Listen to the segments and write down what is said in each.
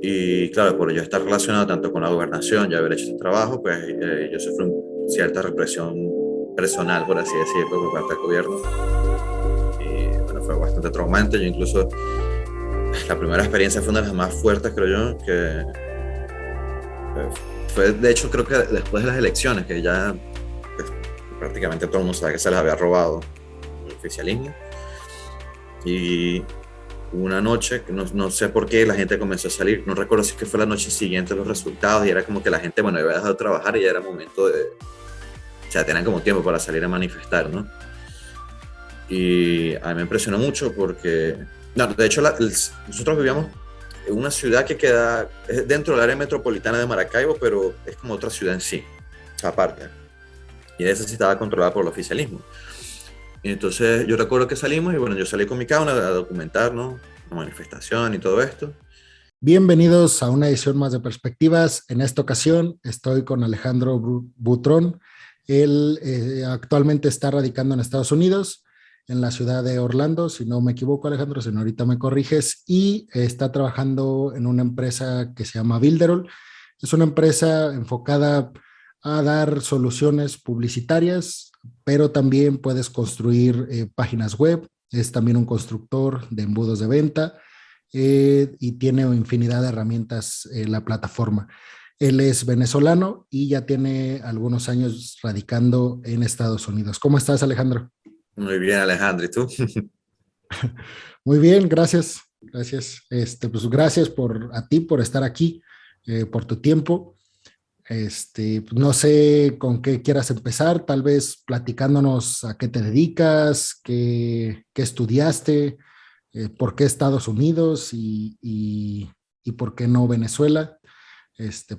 Y claro, por yo estar relacionado tanto con la gobernación y haber hecho este trabajo, pues yo sufrí cierta represión personal, por así decirlo, por parte del gobierno. Y bueno, fue bastante traumante. Yo incluso, la primera experiencia fue una de las más fuertes, creo yo, que fue, de hecho, creo que después de las elecciones, que ya pues, prácticamente todo el mundo sabe que se les había robado el oficialismo. Y una noche, no sé por qué, la gente comenzó a salir, no recuerdo si que fue la noche siguiente los resultados, y era como que la gente, bueno, había dejado de trabajar y ya era momento de, o sea, tenían como tiempo para salir a manifestar, ¿no? Y a mí me impresionó mucho porque, no, de hecho, nosotros vivíamos en una ciudad que queda dentro del área metropolitana de Maracaibo, pero es como otra ciudad en sí, aparte. Y esa sí estaba controlada por el oficialismo. Y entonces yo recuerdo que salimos y bueno, yo salí con mi cámara a documentar, ¿no? La manifestación y todo esto. Bienvenidos a una edición más de Perspectivas. En esta ocasión estoy con Alejandro Butrón. Él actualmente está radicando en Estados Unidos, en la ciudad de Orlando, si no me equivoco, Alejandro, si no ahorita me corriges, y está trabajando en una empresa que se llama Builderall. Es una empresa enfocada a dar soluciones publicitarias, pero también puedes construir páginas web. Es también un constructor de embudos de venta y tiene infinidad de herramientas en la plataforma. Él es venezolano y ya tiene algunos años radicando en Estados Unidos. ¿Cómo estás, Alejandro? Muy bien, Alejandro, ¿y tú? Muy bien, gracias. Gracias. Pues gracias a ti por estar aquí, por tu tiempo. Pues no sé con qué quieras empezar, tal vez platicándonos a qué te dedicas, qué estudiaste, por qué Estados Unidos y por qué no Venezuela.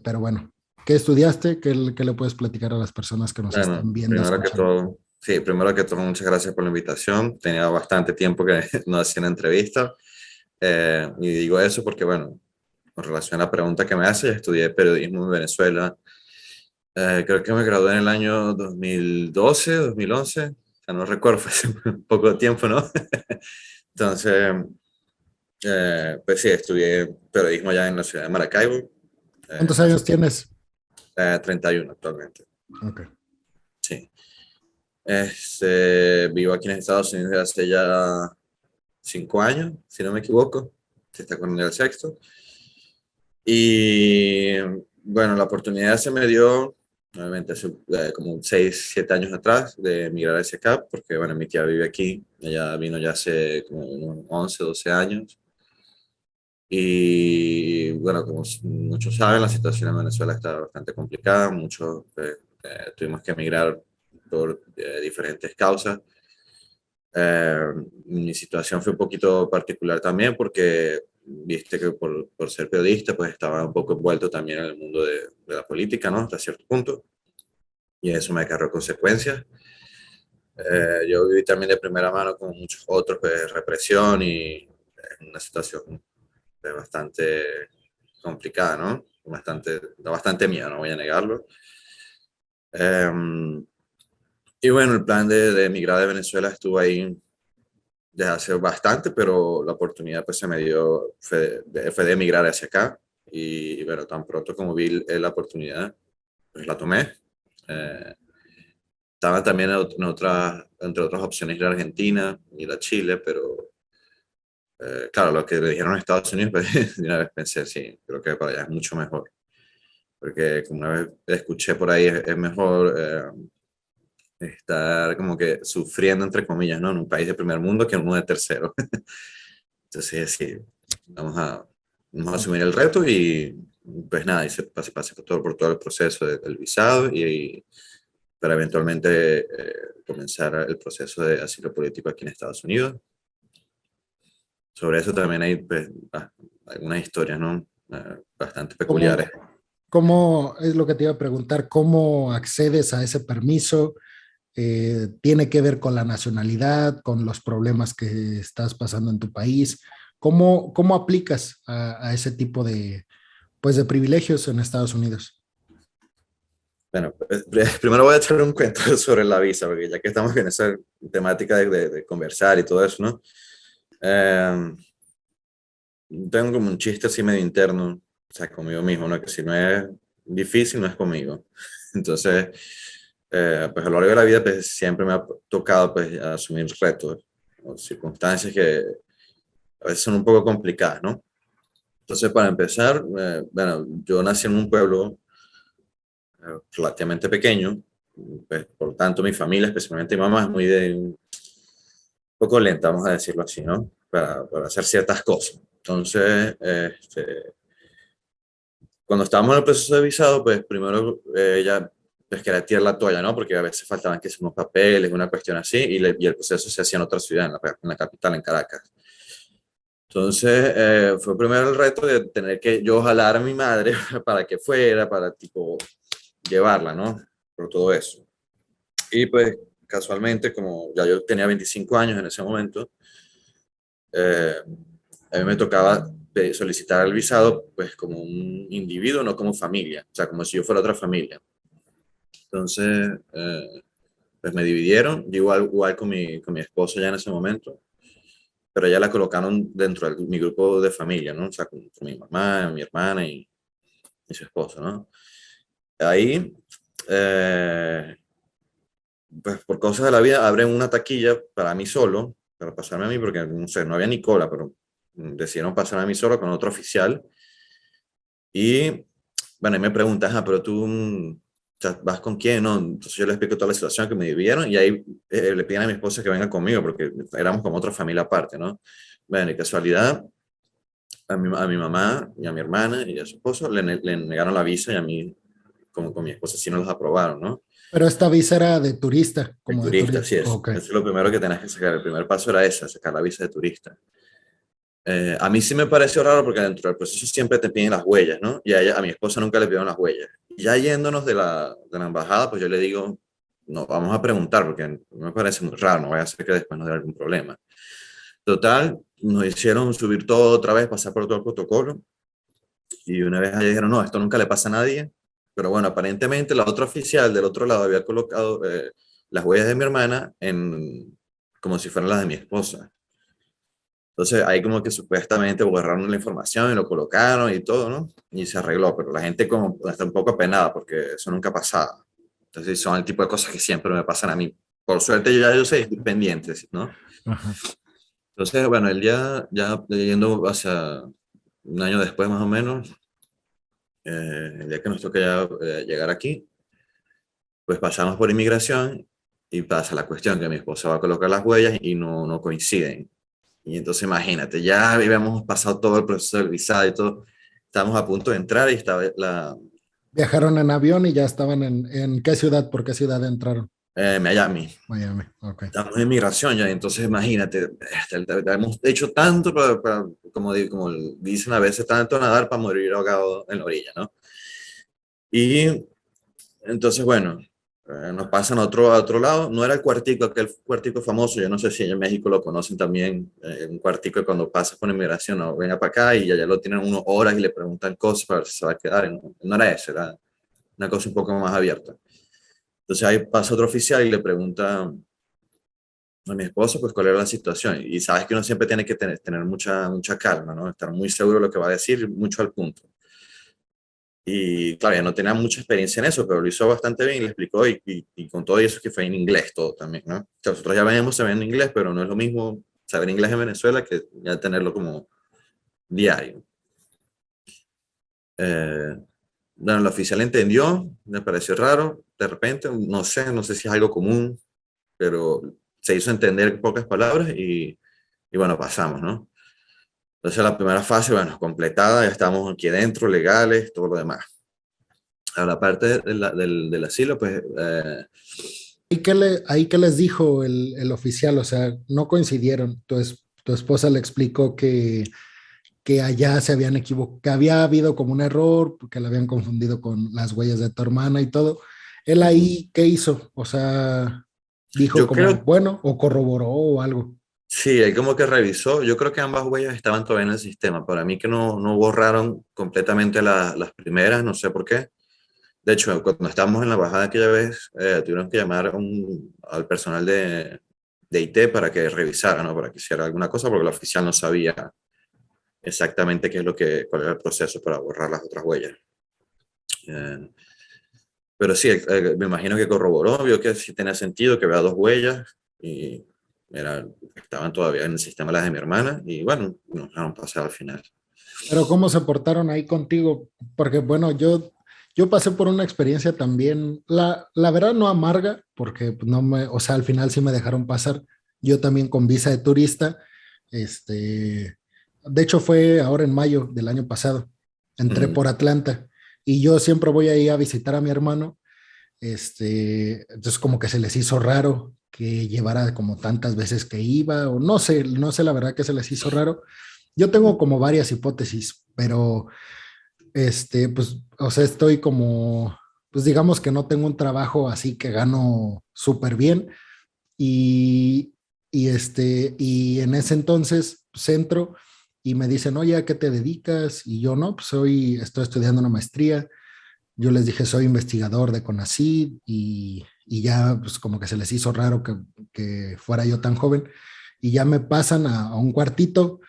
Pero bueno, ¿qué estudiaste? ¿Qué le puedes platicar a las personas que nos Bueno, están viendo, primero que escuchando? todo, sí, primero que todo, muchas gracias por la invitación. Tenía bastante tiempo que no hacía una entrevista. Y digo eso porque, bueno, con relación a la pregunta que me hace, estudié periodismo en Venezuela. Creo que me gradué en el año 2012, 2011. O sea, no recuerdo, fue hace un poco de tiempo, ¿no? Entonces, pues sí, estudié periodismo allá en la ciudad de Maracaibo, ¿Cuántos en la años ciudad, tienes? 31 actualmente. Ok. Sí. Vivo aquí en Estados Unidos desde hace ya 5 años, si no me equivoco. Se está con el sexto. Y bueno, la oportunidad se me dio, nuevamente, hace como 6 7 años atrás, de emigrar hacia acá, porque bueno, mi tía vive aquí. Ella vino ya hace como unos 11 12 años. Y bueno, como muchos saben, la situación en Venezuela está bastante complicada. Muchos tuvimos que emigrar por diferentes causas. Eh, Mi situación fue un poquito particular también porque, viste que por ser periodista, pues estaba un poco envuelto también en el mundo de la política, ¿no? Hasta cierto punto. Y eso me acarreó consecuencias. Yo viví también de primera mano con muchos otros, pues, represión y una situación bastante complicada, ¿no? Da bastante miedo, no voy a negarlo. Eh, y bueno, el plan de emigrar de Venezuela estuvo ahí desde hace bastante, pero la oportunidad pues se me dio, fue de emigrar hacia acá. Y bueno, tan pronto como vi la oportunidad, pues la tomé. Eh, Estaba también entre otras opciones ir a Argentina, ir a Chile, pero claro, lo que le dijeron a Estados Unidos, pues de una vez pensé, sí, creo que para allá es mucho mejor. Porque como una vez escuché por ahí, es mejor estar como que sufriendo, entre comillas, ¿no? En un país de primer mundo que en uno de tercero. Entonces, sí, vamos a, vamos a asumir el reto y pues nada, y se pase por todo el proceso del visado y para eventualmente comenzar el proceso de asilo político aquí en Estados Unidos. Sobre eso también hay pues, algunas historias, ¿no? Bastante peculiares. ¿Cómo, cómo es lo que te iba a preguntar? ¿Cómo accedes a ese permiso? ¿Tiene que ver con la nacionalidad, con los problemas que estás pasando en tu país? ¿Cómo aplicas a ese tipo pues, de privilegios en Estados Unidos? Bueno, primero voy a echar un cuento sobre la visa, porque ya que estamos en esa temática de conversar y todo eso, ¿no? Eh, Tengo como un chiste así medio interno, sea, conmigo mismo, ¿no? Que si no es difícil, no es conmigo. Entonces, pues a lo largo de la vida, pues siempre me ha tocado, pues, asumir retos o circunstancias que a veces son un poco complicadas, ¿no? Entonces, para empezar, bueno, yo nací en un pueblo relativamente pequeño, pues, por tanto mi familia, especialmente mi mamá, es muy de un poco lenta, vamos a decirlo así, ¿no? Para hacer ciertas cosas. Entonces, cuando estábamos en el proceso de visado, pues primero ella pues quería tirar la toalla, ¿no? Porque a veces faltaban que unos papeles, una cuestión así, y el proceso se hacía en otra ciudad, en la capital, en Caracas. Entonces, fue primero el reto de tener que yo jalar a mi madre para que fuera, para tipo llevarla, ¿no? Por todo eso. Y pues casualmente, como ya yo tenía 25 años en ese momento, eh, a mí me tocaba solicitar el visado pues como un individuo, no como familia, o sea, como si yo fuera otra familia. Entonces, pues me dividieron, yo igual con mi esposo ya en ese momento, pero ya la colocaron dentro de mi grupo de familia, ¿no? O sea, con mi mamá, mi hermana y su esposo, ¿no? Ahí, eh, pues por cosas de la vida, abren una taquilla para mí solo, para pasarme a mí, porque no sé, no había ni cola, pero decidieron pasarme a mí solo con otro oficial. Y bueno, y me preguntas, ah, pero tú o sea, vas con quién, ¿no? Entonces yo le explico toda la situación que me vivieron y ahí le piden a mi esposa que venga conmigo porque éramos como otra familia aparte, ¿no? Bueno, y casualidad, a mi mamá y a mi hermana y a su esposo le negaron la visa y a mí, como con mi esposa, sí nos los aprobaron, ¿no? Pero esta visa era de turista, El como de turista, turista. sí es. Ok. Eso es lo primero que tenés que sacar. El primer paso era ese, sacar la visa de turista. A mí sí me pareció raro porque dentro del proceso siempre te piden las huellas, ¿no? Y a mi esposa nunca le pidieron las huellas. Ya yéndonos de la embajada, pues yo le digo, no, vamos a preguntar porque me parece muy raro, no vaya a ser que después nos dé algún problema. Total, nos hicieron subir todo otra vez, pasar por todo el protocolo y una vez allá dijeron, no, esto nunca le pasa a nadie, pero bueno, aparentemente la otra oficial del otro lado había colocado las huellas de mi hermana como si fueran las de mi esposa. Entonces ahí como que supuestamente borraron la información y lo colocaron y todo, ¿no? Y se arregló, pero la gente como está un poco apenada porque eso nunca pasaba. Entonces son el tipo de cosas que siempre me pasan a mí. Por suerte yo soy pendiente, ¿no? Ajá. Entonces, bueno, el día ya yendo hacia un año después más o menos, el día que nos toca ya llegar aquí, pues pasamos por inmigración y pasa la cuestión que mi esposa va a colocar las huellas y no coinciden. Y entonces imagínate, ya habíamos pasado todo el proceso del visado y todo, estábamos a punto de entrar y estaba Viajaron en avión y ya estaban en ¿qué ciudad? ¿Por qué ciudad entraron? Miami. Miami. Ok. Estamos en migración ya, entonces imagínate, hemos hecho tanto como dicen a veces, tanto nadar para morir ahogado en la orilla, ¿no? Y entonces, bueno, nos pasan a otro lado. No era el cuartico, aquel cuartico famoso. Yo no sé si en México lo conocen también. Un cuartico que cuando pasas por inmigración, no, venga para acá y allá lo tienen unas horas y le preguntan cosas para ver si se va a quedar. Y no era eso, era una cosa un poco más abierta. Entonces ahí pasa otro oficial y le pregunta a mi esposo, pues cuál era la situación. Y sabes que uno siempre tiene que tener mucha calma, ¿no? Estar muy seguro de lo que va a decir, mucho al punto. Y claro, ya no tenía mucha experiencia en eso, pero lo hizo bastante bien y le explicó y con todo eso que fue en inglés todo también, ¿no? O sea, nosotros ya veníamos sabiendo inglés, pero no es lo mismo saber inglés en Venezuela que ya tenerlo como diario. Eh, bueno, el oficial entendió, me pareció raro, de repente, no sé si es algo común, pero se hizo entender en pocas palabras y bueno, pasamos, ¿no? Entonces la primera fase, bueno, completada, ya estamos aquí dentro, legales, todo lo demás. A la parte del asilo, pues ¿Ahí qué les dijo el oficial? O sea, no coincidieron. Tu esposa le explicó que allá se habían equivocado, que había habido como un error, que la habían confundido con las huellas de tu hermana y todo. ¿Él ahí qué hizo? O sea, dijo yo como, creo, bueno, o corroboró o algo. sí, él como que revisó, yo creo que ambas huellas estaban todavía en el sistema, para mí que no borraron completamente las primeras, no sé por qué. De hecho, cuando estábamos en la embajada aquella vez, tuvieron que llamar al personal de IT para que revisara, ¿no? Para que hiciera alguna cosa, porque el oficial no sabía exactamente qué es cuál era el proceso para borrar las otras huellas. Eh, pero sí, me imagino que corroboró, vio que sí tenía sentido, que vea dos huellas y estaban todavía en el sistema las de mi hermana y bueno, nos dejaron pasar al final. Pero ¿cómo se portaron ahí contigo? Porque bueno, yo pasé por una experiencia también, la verdad no amarga, porque pues, no me, o sea, al final sí me dejaron pasar. Yo también con visa de turista, de hecho fue ahora en mayo del año pasado, entré Ujú. por Atlanta y yo siempre voy ahí a visitar a mi hermano, entonces como que se les hizo raro que llevara como tantas veces que iba, o no sé la verdad que se les hizo raro. Yo tengo como varias hipótesis, pero pues, o sea, estoy como, pues digamos que no tengo un trabajo así que gano súper bien y, y en ese entonces pues, entro y me dicen, oye, ¿a qué te dedicas? Y yo no, pues estoy estudiando una maestría. Yo les dije, soy investigador de CONACYT y ya pues como que se les hizo raro que fuera yo tan joven y ya me pasan a un cuartito.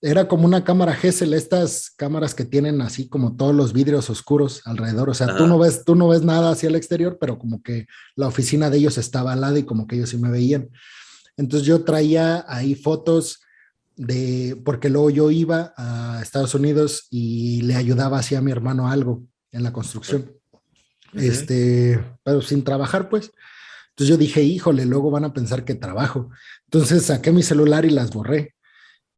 Era como una cámara Gesell, estas cámaras que tienen así como todos los vidrios oscuros alrededor. O sea, Ajá. tú no ves nada hacia el exterior, pero como que la oficina de ellos estaba al lado y como que ellos sí me veían. Entonces yo traía ahí fotos porque luego yo iba a Estados Unidos y le ayudaba así a mi hermano algo en la construcción. Ujú. Pero sin trabajar, pues. Entonces yo dije, híjole, luego van a pensar que trabajo. Entonces saqué mi celular y las borré.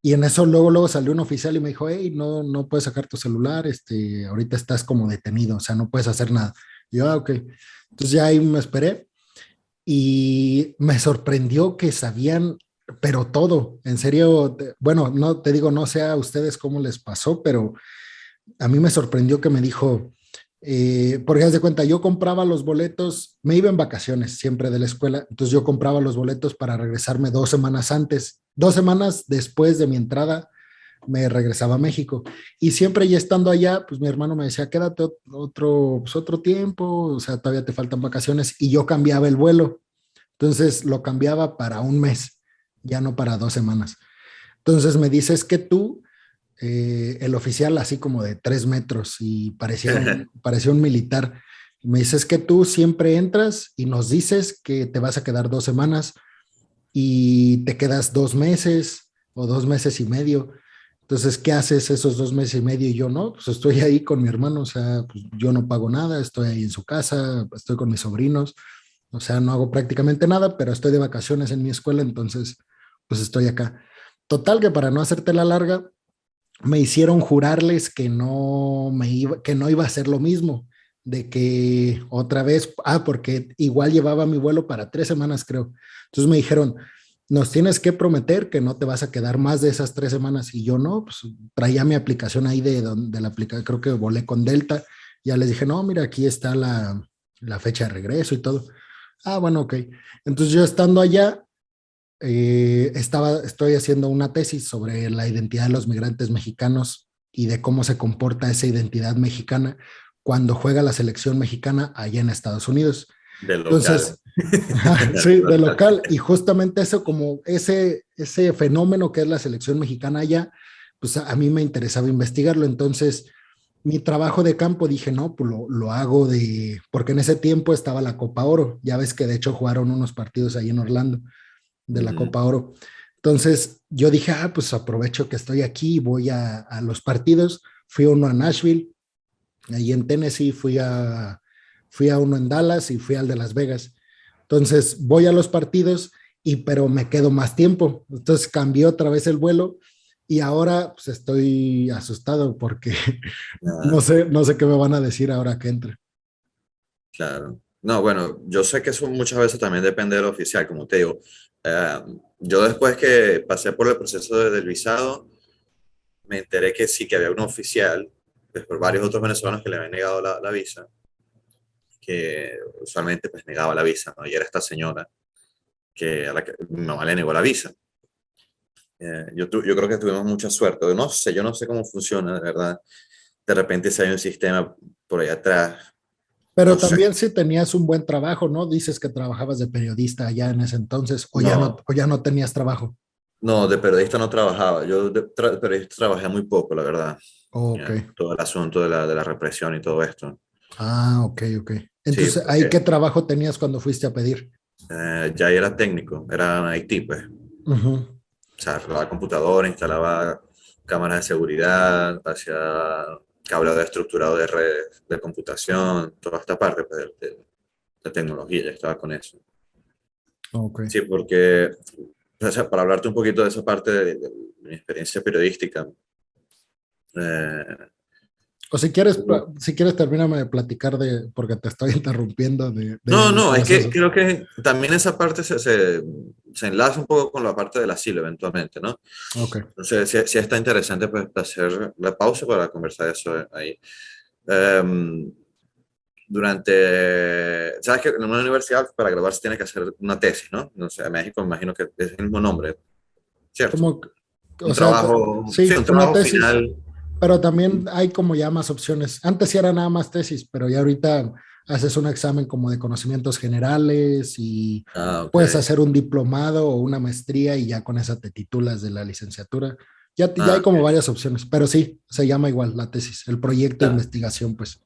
Y en eso luego salió un oficial y me dijo, hey, no puedes sacar tu celular, ahorita estás como detenido, o sea, no puedes hacer nada. Y yo, ok. Entonces ya ahí me esperé y me sorprendió que sabían, pero todo, en serio, bueno, no te digo, no sé a ustedes cómo les pasó, pero a mí me sorprendió que me dijo, porque haz de cuenta, yo compraba los boletos, me iba en vacaciones siempre de la escuela, entonces yo compraba los boletos para regresarme 2 semanas antes, 2 semanas después de mi entrada, me regresaba a México. Y siempre ya estando allá, pues mi hermano me decía, quédate otro tiempo, o sea, todavía te faltan vacaciones, y yo cambiaba el vuelo. Entonces lo cambiaba para un mes, ya no para 2 semanas. Entonces me dices que tú el oficial así como de 3 metros y parecía un militar. Me dices que tú siempre entras y nos dices que te vas a quedar 2 semanas y te quedas 2 meses o 2 meses y medio. Entonces, ¿qué haces esos 2 meses y medio? Y yo no, pues estoy ahí con mi hermano, o sea, pues yo no pago nada, estoy ahí en su casa, estoy con mis sobrinos, o sea, no hago prácticamente nada, pero estoy de vacaciones en mi escuela, entonces, pues estoy acá. Total que para no hacerte la larga, me hicieron jurarles que no iba a hacer lo mismo, de que otra vez, porque igual llevaba mi vuelo para 3 semanas, creo. Entonces me dijeron, nos tienes que prometer que no te vas a quedar más de esas 3 semanas. Y yo no, pues traía mi aplicación ahí de la aplicación, creo que volé con Delta. Ya les dije, no, mira, aquí está la fecha de regreso y todo. Ah, bueno, ok. Entonces yo estando allá, estoy haciendo una tesis sobre la identidad de los migrantes mexicanos y de cómo se comporta esa identidad mexicana cuando juega la selección mexicana allá en Estados Unidos. Del local. Entonces, sí, de local, y justamente eso, como ese fenómeno que es la selección mexicana allá, pues a mí me interesaba investigarlo. Entonces, mi trabajo de campo dije, no, pues lo hago porque en ese tiempo estaba la Copa Oro, ya ves que de hecho jugaron unos partidos ahí en Orlando de la Ujú. Copa Oro. Entonces yo dije, pues aprovecho que estoy aquí, voy a los partidos. Fui a uno a Nashville, ahí en Tennessee, fui a uno en Dallas y fui al de Las Vegas. Entonces voy a los partidos, pero me quedo más tiempo. Entonces cambié otra vez el vuelo y ahora pues estoy asustado porque Ah, no sé qué me van a decir ahora que entre. claro. No, bueno, yo sé que eso muchas veces también depende del oficial, como te digo. Eh, yo después que pasé por el proceso del visado, me enteré que sí, que había un oficial, después varios otros venezolanos que le habían negado la visa, que usualmente pues negaba la visa, ¿no? Y era esta señora a la que mi mamá le negó la visa. Yo creo que tuvimos mucha suerte. No sé, yo no sé cómo funciona, de verdad. De repente si hay un sistema por ahí atrás, Pero no sé. también si tenías un buen trabajo, ¿no? Dices que trabajabas de periodista allá en ese entonces, No, o ya no tenías trabajo. No, de periodista no trabajaba. Yo de periodista trabajé muy poco, la verdad. Ok. Ya, todo el asunto de la represión y todo esto. Ah, ok, ok. Sí, Entonces, ¿ahí qué porque trabajo tenías cuando fuiste a pedir? ya era técnico, era IT, pues. Ujú. O sea, arreglaba computadora, instalaba cámaras de seguridad, hacía cableado estructurado de redes de computación, toda esta parte pues, de tecnología, ya estaba con eso. Ok. Sí, porque, o sea, para hablarte un poquito de esa parte de mi experiencia periodística, eh, O si quieres, hubo- si quieres, termíname de platicar de, porque te estoy interrumpiendo no, del no, es que proceso. creo que también esa parte se enlaza un poco con la parte del asilo eventualmente, ¿no? Ok. Entonces, sí, sí está interesante pues, hacer la pausa para conversar eso ahí. Um, sabes que en una universidad para graduarse tiene que hacer una tesis, ¿no? No sé, en México me imagino que es el mismo nombre, ¿cierto? Como, o Un sea, trabajo, sí, sí, un una trabajo tesis, final. pero también hay como ya más opciones. Antes sí era nada más tesis, pero ya ahorita haces un examen como de conocimientos generales y Ah, ok. puedes hacer un diplomado o una maestría y ya con esa te titulas de la licenciatura. Ya, ya Ah, hay como ok. varias opciones, pero sí, se llama igual la tesis, el proyecto de Ah, investigación, pues.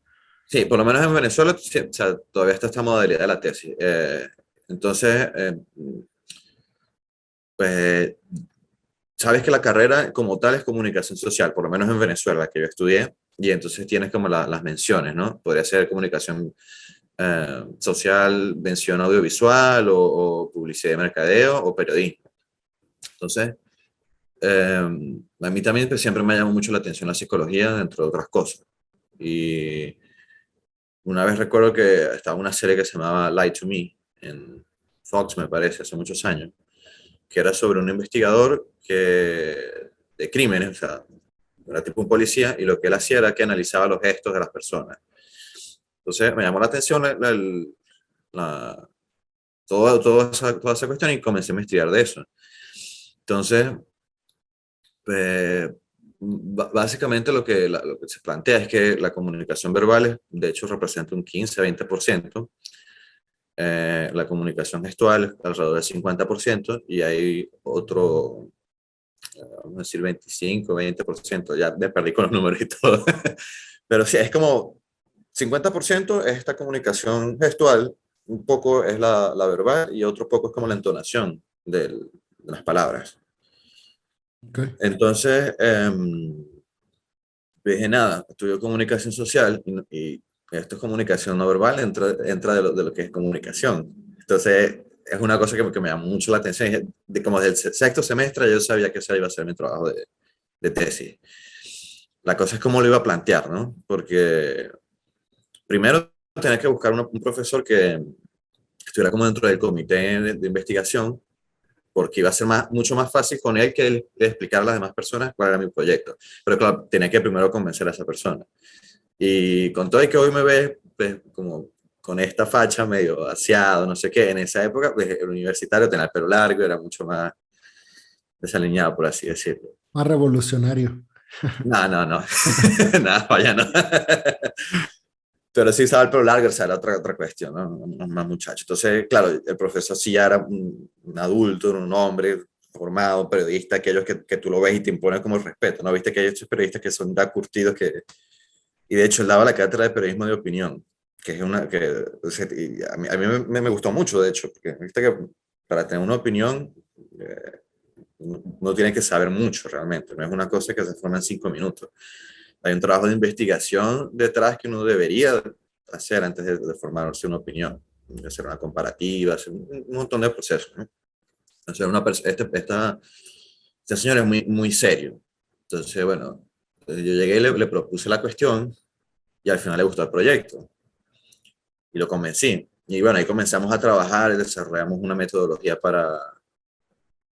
sí, por lo menos en Venezuela sí, o sea, todavía está esta modalidad de la tesis. Entonces, pues sabes que la carrera como tal es comunicación social, por lo menos en Venezuela, la que yo estudié, y entonces tienes como las menciones, ¿no? Podría ser comunicación social, mención audiovisual o publicidad y mercadeo o periodismo. Entonces, a mí también pues, siempre me llamó mucho la atención la psicología, entre otras cosas. Y una vez recuerdo que estaba una serie que se llamaba Lie to Me en Fox, me parece, hace muchos años, que era sobre un investigador de crímenes, o sea, era tipo un policía, y lo que él hacía era que analizaba los gestos de las personas. Entonces me llamó la atención la, toda esa cuestión y comencé a investigar de eso. Entonces, eh, básicamente lo que se plantea es que la comunicación verbal, de hecho, representa un 15-20%, la comunicación gestual alrededor del 50%, y hay otro, vamos a decir 25-20%, ya me perdí con los números y todo, pero sí, es como 50% es esta comunicación gestual, un poco es la verbal y otro poco es como la entonación de las palabras. Ok. Entonces, dije nada, estudio comunicación social y esto es comunicación no verbal, entra de lo que es comunicación. Entonces, es una cosa que me llama mucho la atención. Como desde el sexto semestre yo sabía que ese iba a ser mi trabajo de tesis. La cosa es cómo lo iba a plantear, ¿no? Porque primero tenía que buscar un profesor que estuviera como dentro del comité de investigación, porque iba a ser mucho más fácil con él que él explicar a las demás personas cuál era mi proyecto. Pero claro, tenía que primero convencer a esa persona. Y con todo y que hoy me ves pues, como con esta facha medio aseado, no sé qué, en esa época pues, el universitario tenía el pelo largo, era mucho más desaliñado, por así decirlo. Más revolucionario. No, no, no, nada, vaya, no. Pero sí usaba el pelo largo, o sea, era otra cuestión, ¿no? Más muchacho. Entonces, claro, el profesor sí ya era un adulto, un hombre formado, periodista, aquellos que tú lo ves y te imponen como respeto, ¿no? Viste que hay estos periodistas que son ya curtidos y de hecho él daba la cátedra de periodismo de opinión, que es una que y a mí me gustó mucho, de hecho, porque viste que para tener una opinión no tiene que saber mucho realmente, no es una cosa que se forma en 5 minutos. Hay un trabajo de investigación detrás que uno debería hacer antes de formarse una opinión, de hacer una comparativa, hacer un montón de procesos, ¿no? Entonces, este señor es muy serio. Entonces, bueno, yo llegué y le propuse la cuestión y al final le gustó el proyecto y lo convencí. Y bueno, ahí comenzamos a trabajar y desarrollamos una metodología para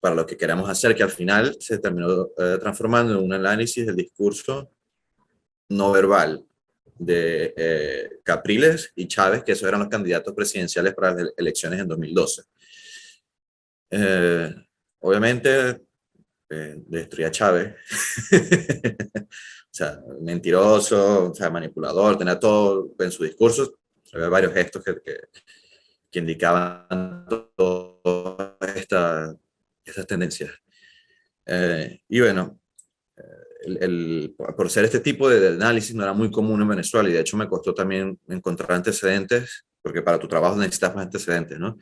lo que queremos hacer, que al final se terminó transformando en un análisis del discurso no verbal de Capriles y Chávez, que esos eran los candidatos presidenciales para las elecciones en 2012. Eh, obviamente, destruía a Chávez. O sea, mentiroso, o sea, manipulador, tenía todo en su discurso. Había varios gestos que indicaban todas estas tendencias. Y bueno, por ser este tipo de análisis no era muy común en Venezuela y de hecho me costó también encontrar antecedentes, porque para tu trabajo necesitas más antecedentes, ¿no?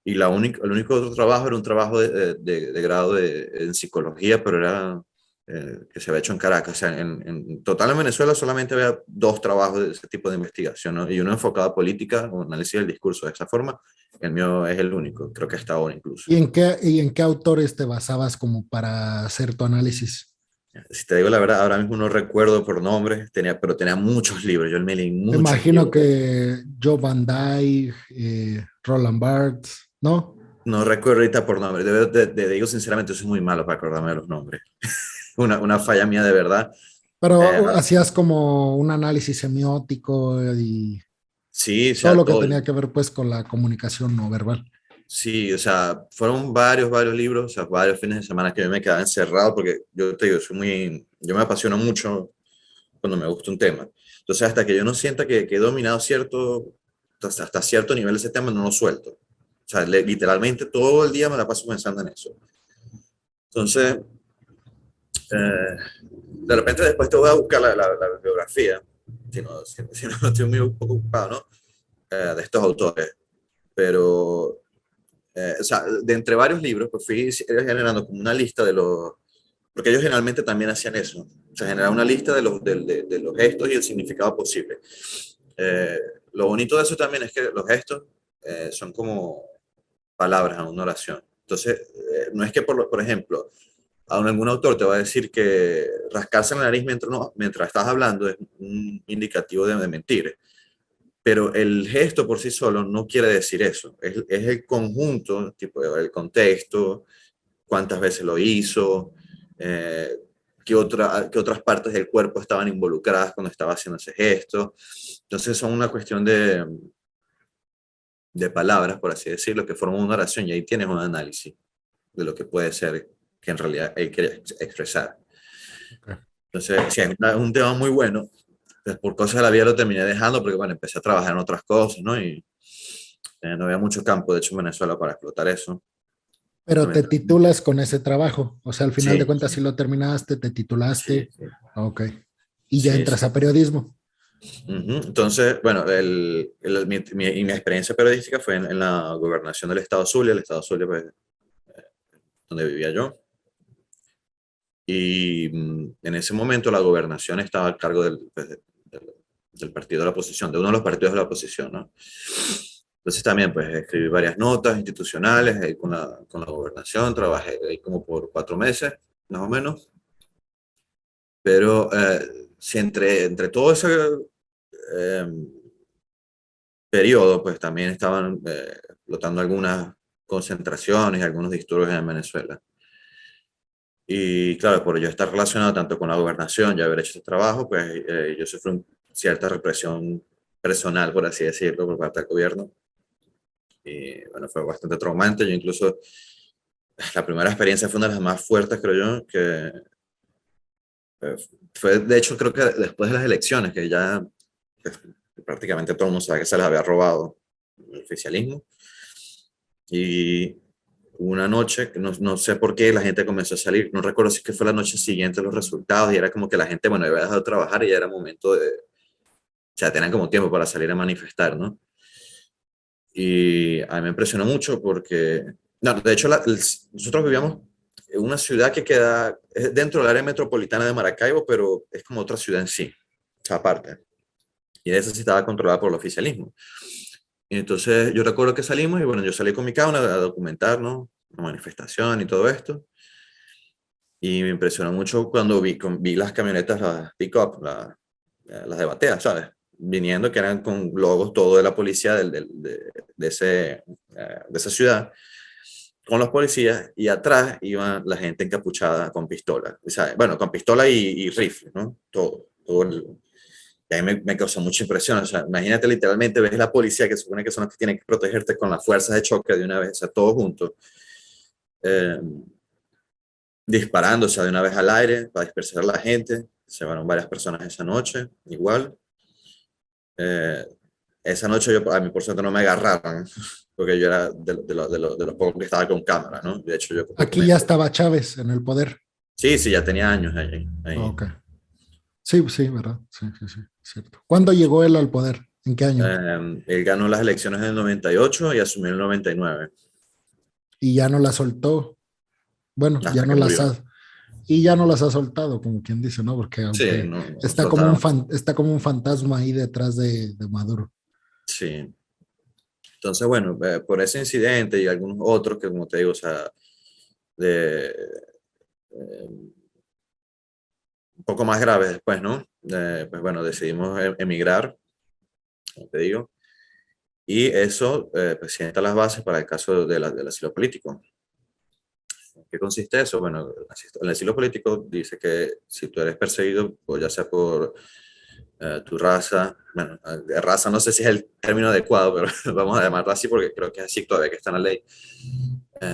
Y el único otro trabajo era un trabajo de grado en psicología, pero era que se había hecho en Caracas. O sea, en total en Venezuela solamente había dos trabajos de ese tipo de investigación, ¿no? Y uno enfocado a política o análisis del discurso de esa forma. El mío es el único, creo que hasta ahora incluso. Y en qué autores te basabas como para hacer tu análisis? Si te digo la verdad, ahora mismo no recuerdo por nombres, pero tenía muchos libros. Yo me leí Me muchos imagino libros. que Joe Van Dyke, Roland Barthes, ¿no? No recuerdo ahorita por nombre. Digo sinceramente, soy muy malo para acordarme de los nombres. Una falla mía de verdad. Pero No, hacías como un análisis semiótico y sí, o todo sea, lo que todo. tenía que ver pues con la comunicación no verbal. Sí, o sea, fueron varios libros, o sea, varios fines de semana que yo me quedaba encerrado porque yo te digo, yo me apasiono mucho cuando me gusta un tema. Entonces, hasta que yo no sienta que he dominado hasta cierto nivel ese tema, no lo suelto. O sea, literalmente todo el día me la paso pensando en eso. Entonces, eh, de repente después te voy a buscar la biografía, si no estoy muy un poco ocupado, ¿no? De estos autores. Pero o sea, de entre varios libros, pues fui generando como una lista de los, porque ellos generalmente también hacían eso, o sea, generar una lista de los gestos y el significado posible. Eh, lo bonito de eso también es que los gestos son como palabras en una oración. Entonces, no es que, por ejemplo, algún autor te va a decir que rascarse la nariz mientras, no, mientras estás hablando es un indicativo de mentir, pero el gesto por sí solo no quiere decir eso. Es el conjunto, tipo el contexto, cuántas veces lo hizo, eh, qué otras partes del cuerpo estaban involucradas cuando estaba haciendo ese gesto. Entonces son una cuestión de palabras, por así decirlo, que forman una oración y ahí tienes un análisis de lo que puede ser que en realidad él quiere expresar. Okay. Entonces, sí, es un tema muy bueno. Pues por cosas de la vida lo terminé dejando porque, bueno, empecé a trabajar en otras cosas, ¿no? Y no había mucho campo, de hecho, en Venezuela para explotar eso. Pero te Lamentablemente. titulas con ese trabajo, o sea, al final de Sí, cuentas sí lo terminaste, te sí, titulaste, sí, ok, y ya sí, entras sí. a periodismo. Ujú. Entonces, bueno, mi experiencia periodística fue en la gobernación del estado Zulia, el estado Zulia, pues, donde vivía yo. Y en ese momento la gobernación estaba a cargo del partido de la oposición, de uno de los partidos de la oposición, ¿no? Entonces también pues escribí varias notas institucionales ahí con la gobernación, trabajé ahí como por 4 meses, más o menos, pero si entre todo ese eh, periodo pues también estaban explotando algunas concentraciones y algunos disturbios en Venezuela. Y claro, por yo estar relacionado tanto con la gobernación y haber hecho ese trabajo, pues yo sufrí cierta represión personal, por así decirlo, por parte del gobierno. Y bueno, fue bastante traumante. Yo incluso, la primera experiencia fue una de las más fuertes, creo yo, que eh, fue, de hecho, creo que después de las elecciones, que ya pues, prácticamente todo el mundo sabe que se les había robado el oficialismo. Y una noche, que no sé por qué, la gente comenzó a salir. No recuerdo si es que fue la noche siguiente los resultados y era como que la gente, bueno, había dejado de trabajar y ya era momento de, o sea, tenían como tiempo para salir a manifestar, ¿no? Y a mí me impresionó mucho porque, no, de hecho, nosotros vivíamos en una ciudad que queda dentro del área metropolitana de Maracaibo, pero es como otra ciudad en sí, o sea, aparte. Y esa sí estaba controlada por el oficialismo. Y entonces yo recuerdo que salimos y bueno, yo salí con mi cámara a documentar, ¿no? La manifestación y todo esto. Y me impresionó mucho cuando vi las camionetas, las pick-up, las de batea, ¿sabes? Viniendo, que eran con logos todo de la policía de esa ciudad, con los policías, y atrás iba la gente encapuchada con pistola, ¿sabes? Bueno, con pistola y rifle, ¿no? Y a mí me causó mucha impresión, o sea, imagínate literalmente, ves la policía que supone que son los que tienen que protegerte con las fuerzas de choque de una vez, o sea, todos juntos. Eh, Disparando, o sea, de una vez al aire para dispersar a la gente. Se van varias personas esa noche, igual. Eh, esa noche a mí por suerte no me agarraron, porque yo era de los pocos que estaba con cámara, ¿no? De hecho, yo Aquí ya estaba Chávez en el poder. sí, sí, ya tenía años ahí. Ok. Sí, sí, ¿verdad? Sí, sí, sí, cierto. ¿Cuándo llegó él al poder? ¿En qué año? Él ganó las elecciones en el 98 y asumió en el 99, Y ya no la soltó. Bueno, ya hasta no que las murió. ha, y ya no las ha soltado, como quien dice, ¿no? Porque Sí, aunque no, no está como un soltaron. está como un fantasma ahí detrás de Maduro. Sí. Entonces, bueno, por ese incidente y algunos otros que, como te digo, o sea, de, un poco más graves después, ¿no? Pues bueno, decidimos emigrar, como te digo, y eso pues sienta las bases para el caso del asilo político. ¿En qué consiste eso? Bueno, el asilo político dice que si tú eres perseguido, pues ya sea por tu raza, bueno, de raza no sé si es el término adecuado, pero vamos a llamarlo así porque creo que es así todavía que está en la ley,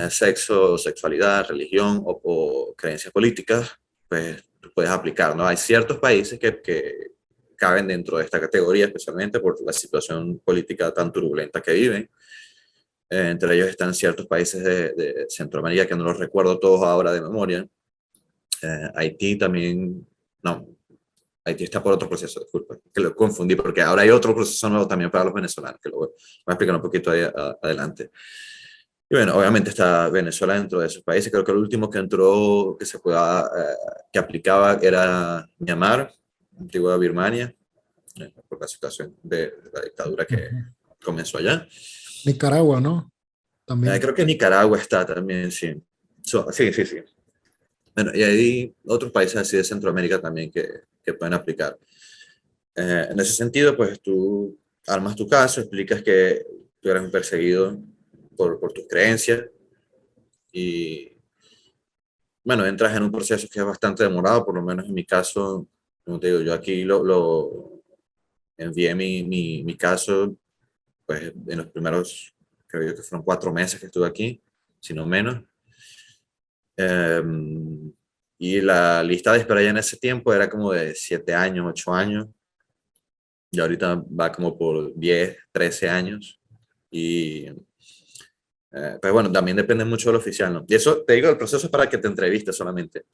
sexo, sexualidad, religión o creencias políticas, pues tú puedes aplicar, ¿no? Hay ciertos países que caben dentro de esta categoría, especialmente por la situación política tan turbulenta que viven. Entre ellos están ciertos países de Centroamérica, que no los recuerdo todos ahora de memoria. Haití también, no, Haití está por otro proceso, disculpa, que lo confundí, porque ahora hay otro proceso nuevo también para los venezolanos, que lo voy a explicar un poquito ahí adelante. Y bueno, obviamente está Venezuela dentro de esos países. Creo que el último que entró, que se pueda, que aplicaba era Myanmar, antigua Birmania, por la situación de la dictadura que Ujú. comenzó allá. Nicaragua, ¿no? También. Creo que Nicaragua está también, sí. Sí, sí, sí. Bueno, y hay otros países así de Centroamérica también que pueden aplicar. En ese sentido, pues tú armas tu caso, explicas que tú eres un perseguido por tus creencias y, bueno, entras en un proceso que es bastante demorado, por lo menos en mi caso, como te digo, yo aquí lo envié mi caso, pues en los primeros, creo yo que fueron 4 meses que estuve aquí, si no menos. Eh, y la lista de espera ya en ese tiempo era como de 7 años, 8 años, y ahorita va como por 10 13 años. Y pues bueno, también depende mucho del oficial, ¿no? Y eso, te digo, el proceso es para que te entrevistes solamente,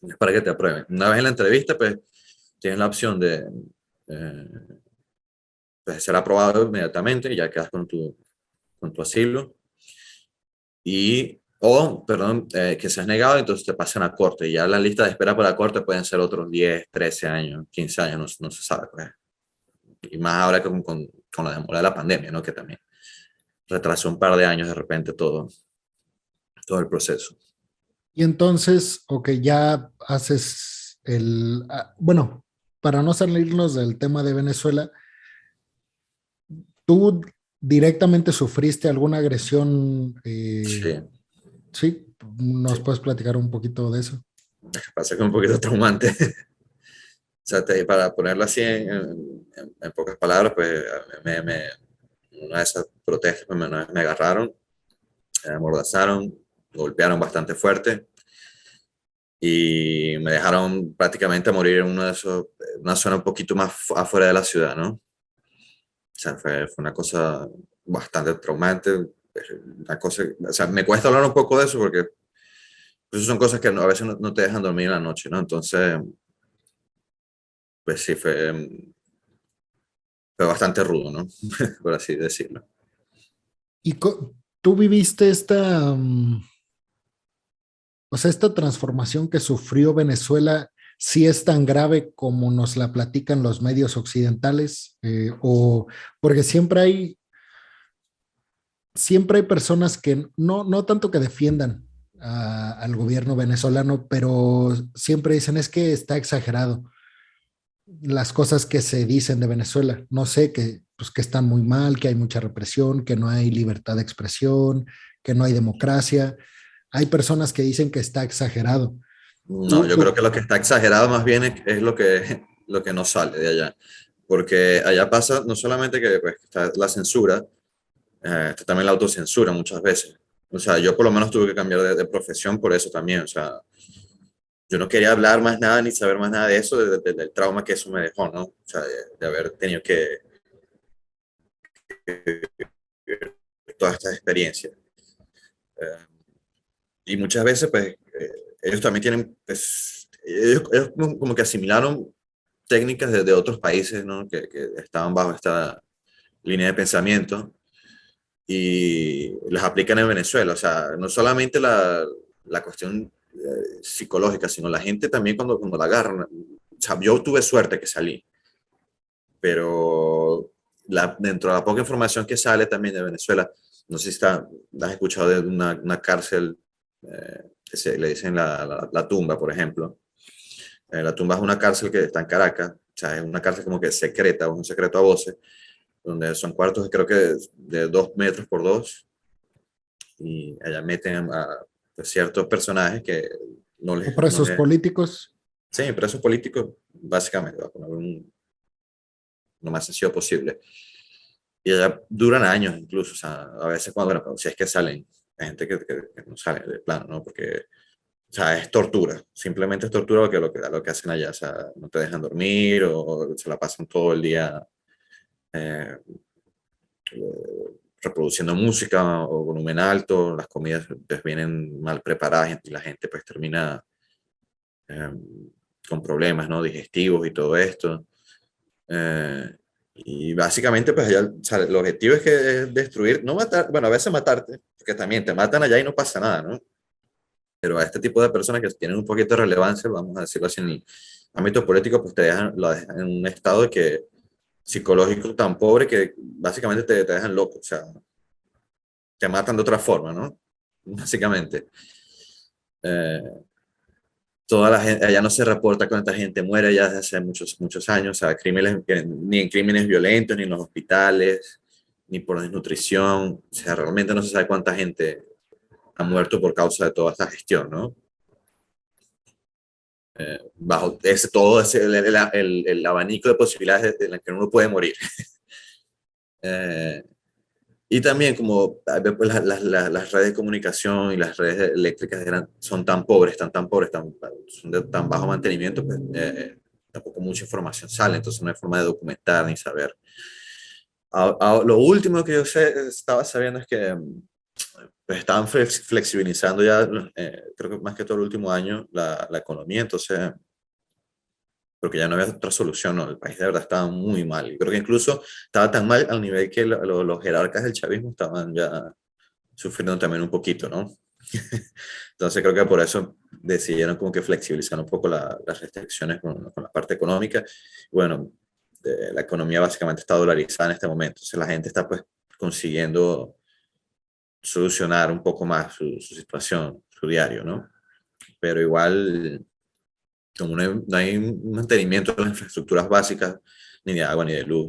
no es para que te aprueben. Una vez en la entrevista, pues tienes la opción de eh, pues, ser aprobado inmediatamente, ya quedas con tu asilo, y, o, perdón, que seas negado, entonces te pasan a corte, y ya la lista de espera para la corte pueden ser otros 10 13 años, 15 años, no, no se sabe, pues. Y más ahora con la demora de la pandemia, ¿no? Que también retrasó un par de años de repente todo el proceso. Y entonces, ok, ya haces bueno, para no salirnos del tema de Venezuela, ¿tú directamente sufriste alguna agresión? Sí, Sí, ¿nos sí. puedes platicar un poquito de eso? Pasa que es un poquito traumante. O sea, para ponerlo así en pocas palabras, pues una de esas protestas pues, me agarraron, me amordazaron, golpearon bastante fuerte y me dejaron prácticamente morir en una zona un poquito más afuera de la ciudad, ¿no? O sea, fue una cosa bastante traumante, una cosa, o sea, me cuesta hablar un poco de eso porque pues, son cosas que a veces no te dejan dormir en la noche, ¿no? Entonces, pues sí, fue bastante rudo, ¿no? Por así decirlo. ¿Y tú viviste o sea, esta transformación que sufrió Venezuela, si es tan grave como nos la platican los medios occidentales? O porque siempre hay personas que no tanto que defiendan al gobierno venezolano, pero siempre dicen es que está exagerado las cosas que se dicen de Venezuela. No sé, pues, que están muy mal, que hay mucha represión, que no hay libertad de expresión, que no hay democracia. Hay personas que dicen que está exagerado. No, Tú, yo creo tú, que lo que está exagerado más bien es lo que no sale de allá. Porque allá pasa no solamente que pues, está la censura, está también la autocensura muchas veces. O sea, yo por lo menos tuve que cambiar de profesión por eso también. O sea, yo no quería hablar más nada ni saber más nada de eso, del trauma que eso me dejó, ¿no? O sea, de haber tenido todas estas experiencias. Eh, y muchas veces, pues, ellos también tienen, pues, ellos como que asimilaron técnicas de otros países, ¿no? Que estaban bajo esta línea de pensamiento y las aplican en Venezuela. O sea, no solamente la cuestión psicológica, sino la gente también cuando la agarran. O sea, yo tuve suerte que salí, pero dentro de la poca información que sale también de Venezuela, no sé si has escuchado de una cárcel que se le dicen la tumba, por ejemplo. La tumba es una cárcel que está en Caracas, o sea, es una cárcel como que secreta, un secreto a voces, donde son cuartos creo que de 2 metros por 2, y allá meten pues, ciertos personajes que no O les, no presos les, políticos. sí, presos políticos, básicamente, va a poner lo más sencillo posible. Y allá duran años incluso, o sea, a veces cuando, bueno, si es que salen, hay gente que no sale de plano, ¿no? Porque, o sea, es tortura, simplemente es tortura lo que hacen allá, o sea, no te dejan dormir o se la pasan todo el día eh, reproduciendo música o volumen alto, las comidas pues vienen mal preparadas y la gente pues termina eh, con problemas, ¿no? Digestivos y todo esto. Eh, y básicamente, pues allá, o sea, el objetivo es que es destruir, no matar, bueno, a veces matarte, porque también te matan allá y no pasa nada, ¿no? Pero a este tipo de personas que tienen un poquito de relevancia, vamos a decirlo así, en el ámbito político, pues lo dejan en un estado de que psicológico tan pobre que básicamente te dejan loco, o sea, te matan de otra forma, ¿no? Básicamente. Eh, Toda la gente, allá no se reporta cuánta gente muere ya desde hace muchos, muchos años, o sea, crímenes, ni en crímenes violentos, ni en los hospitales, ni por desnutrición, o sea, realmente no se sabe cuánta gente ha muerto por causa de toda esta gestión, ¿no? Bajo todo ese, el abanico de posibilidades en las que uno puede morir. Eh, y también como pues, las redes de comunicación y las redes eléctricas son tan pobres, son de tan bajo mantenimiento, pues tampoco mucha información sale, entonces no hay forma de documentar ni saber. Lo último que yo estaba sabiendo es que pues, estaban flexibilizando ya, creo que más que todo el último año, la economía, entonces, porque ya no había otra solución, ¿no? El país de verdad estaba muy mal. Y creo que incluso estaba tan mal al nivel que los jerarcas del chavismo estaban ya sufriendo también un poquito, ¿no? Entonces creo que por eso decidieron como que flexibilizar un poco las restricciones con la parte económica. Bueno, la economía básicamente está dolarizada en este momento, entonces la gente está pues consiguiendo solucionar un poco más su situación, su diario, ¿no? Pero igual, como no hay un mantenimiento de las infraestructuras básicas, ni de agua, ni de luz,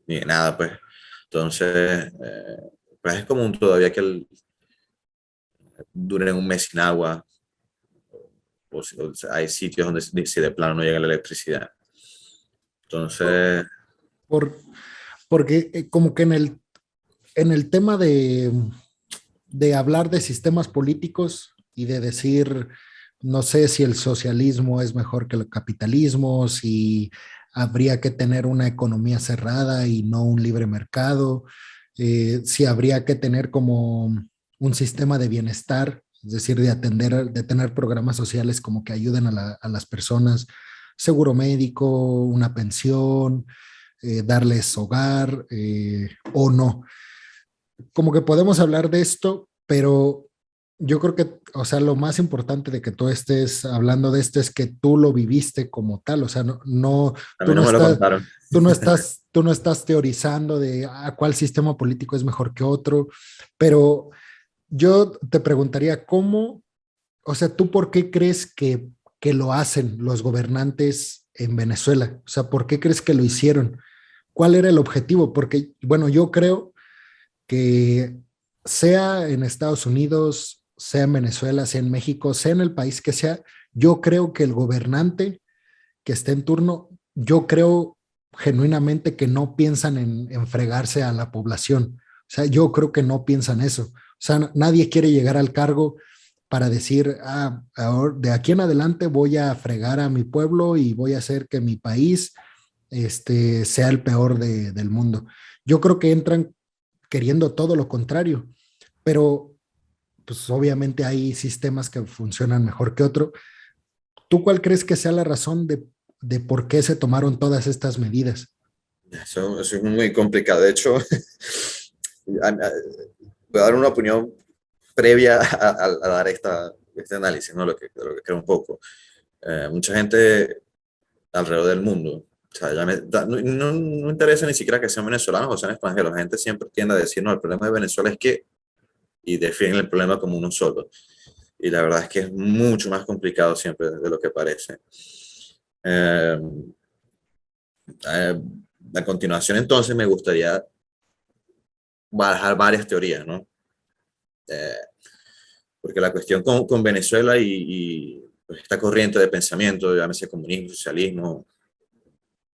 ni de nada, pues, entonces, pues es común todavía que duren un mes sin agua, o sea, hay sitios donde si de plano no llega la electricidad. Entonces, Por, porque como que en el tema de hablar de sistemas políticos y de decir, no sé si el socialismo es mejor que el capitalismo, si habría que tener una economía cerrada y no un libre mercado, si habría que tener como un sistema de bienestar, es decir, de tener programas sociales como que ayuden a las personas, seguro médico, una pensión, darles hogar o no. Como que podemos hablar de esto, pero yo creo que, o sea, lo más importante de que tú estés hablando de esto es que tú lo viviste como tal, o sea, a mí no me lo contaron. tú no estás teorizando de cuál sistema político es mejor que otro, pero yo te preguntaría cómo, o sea, ¿tú por qué crees que lo hacen los gobernantes en Venezuela? O sea, ¿por qué crees que lo hicieron? ¿Cuál era el objetivo? Porque, bueno, yo creo que sea en Estados Unidos, sea en Venezuela, sea en México, sea en el país que sea, yo creo que el gobernante que esté en turno, yo creo genuinamente que no piensan en fregarse a la población. O sea, yo creo que no piensan eso. O sea, nadie quiere llegar al cargo para decir, ahora, de aquí en adelante voy a fregar a mi pueblo y voy a hacer que mi país sea el peor del mundo. Yo creo que entran queriendo todo lo contrario, pero pues obviamente hay sistemas que funcionan mejor que otro. ¿Tú cuál crees que sea la razón de por qué se tomaron todas estas medidas? Eso es muy complicado. De hecho, voy a dar una opinión previa a dar este análisis, ¿no? Lo que creo un poco. Mucha gente alrededor del mundo, o sea, no interesa ni siquiera que sean venezolanos o sean extranjeros, la gente siempre tiende a decir, no, el problema de Venezuela es que, y definen el problema como uno solo. Y la verdad es que es mucho más complicado siempre de lo que parece. Eh, eh, a continuación, entonces, me gustaría barajar varias teorías, ¿no? Eh, porque la cuestión con Venezuela y pues, esta corriente de pensamiento, llámese comunismo, socialismo,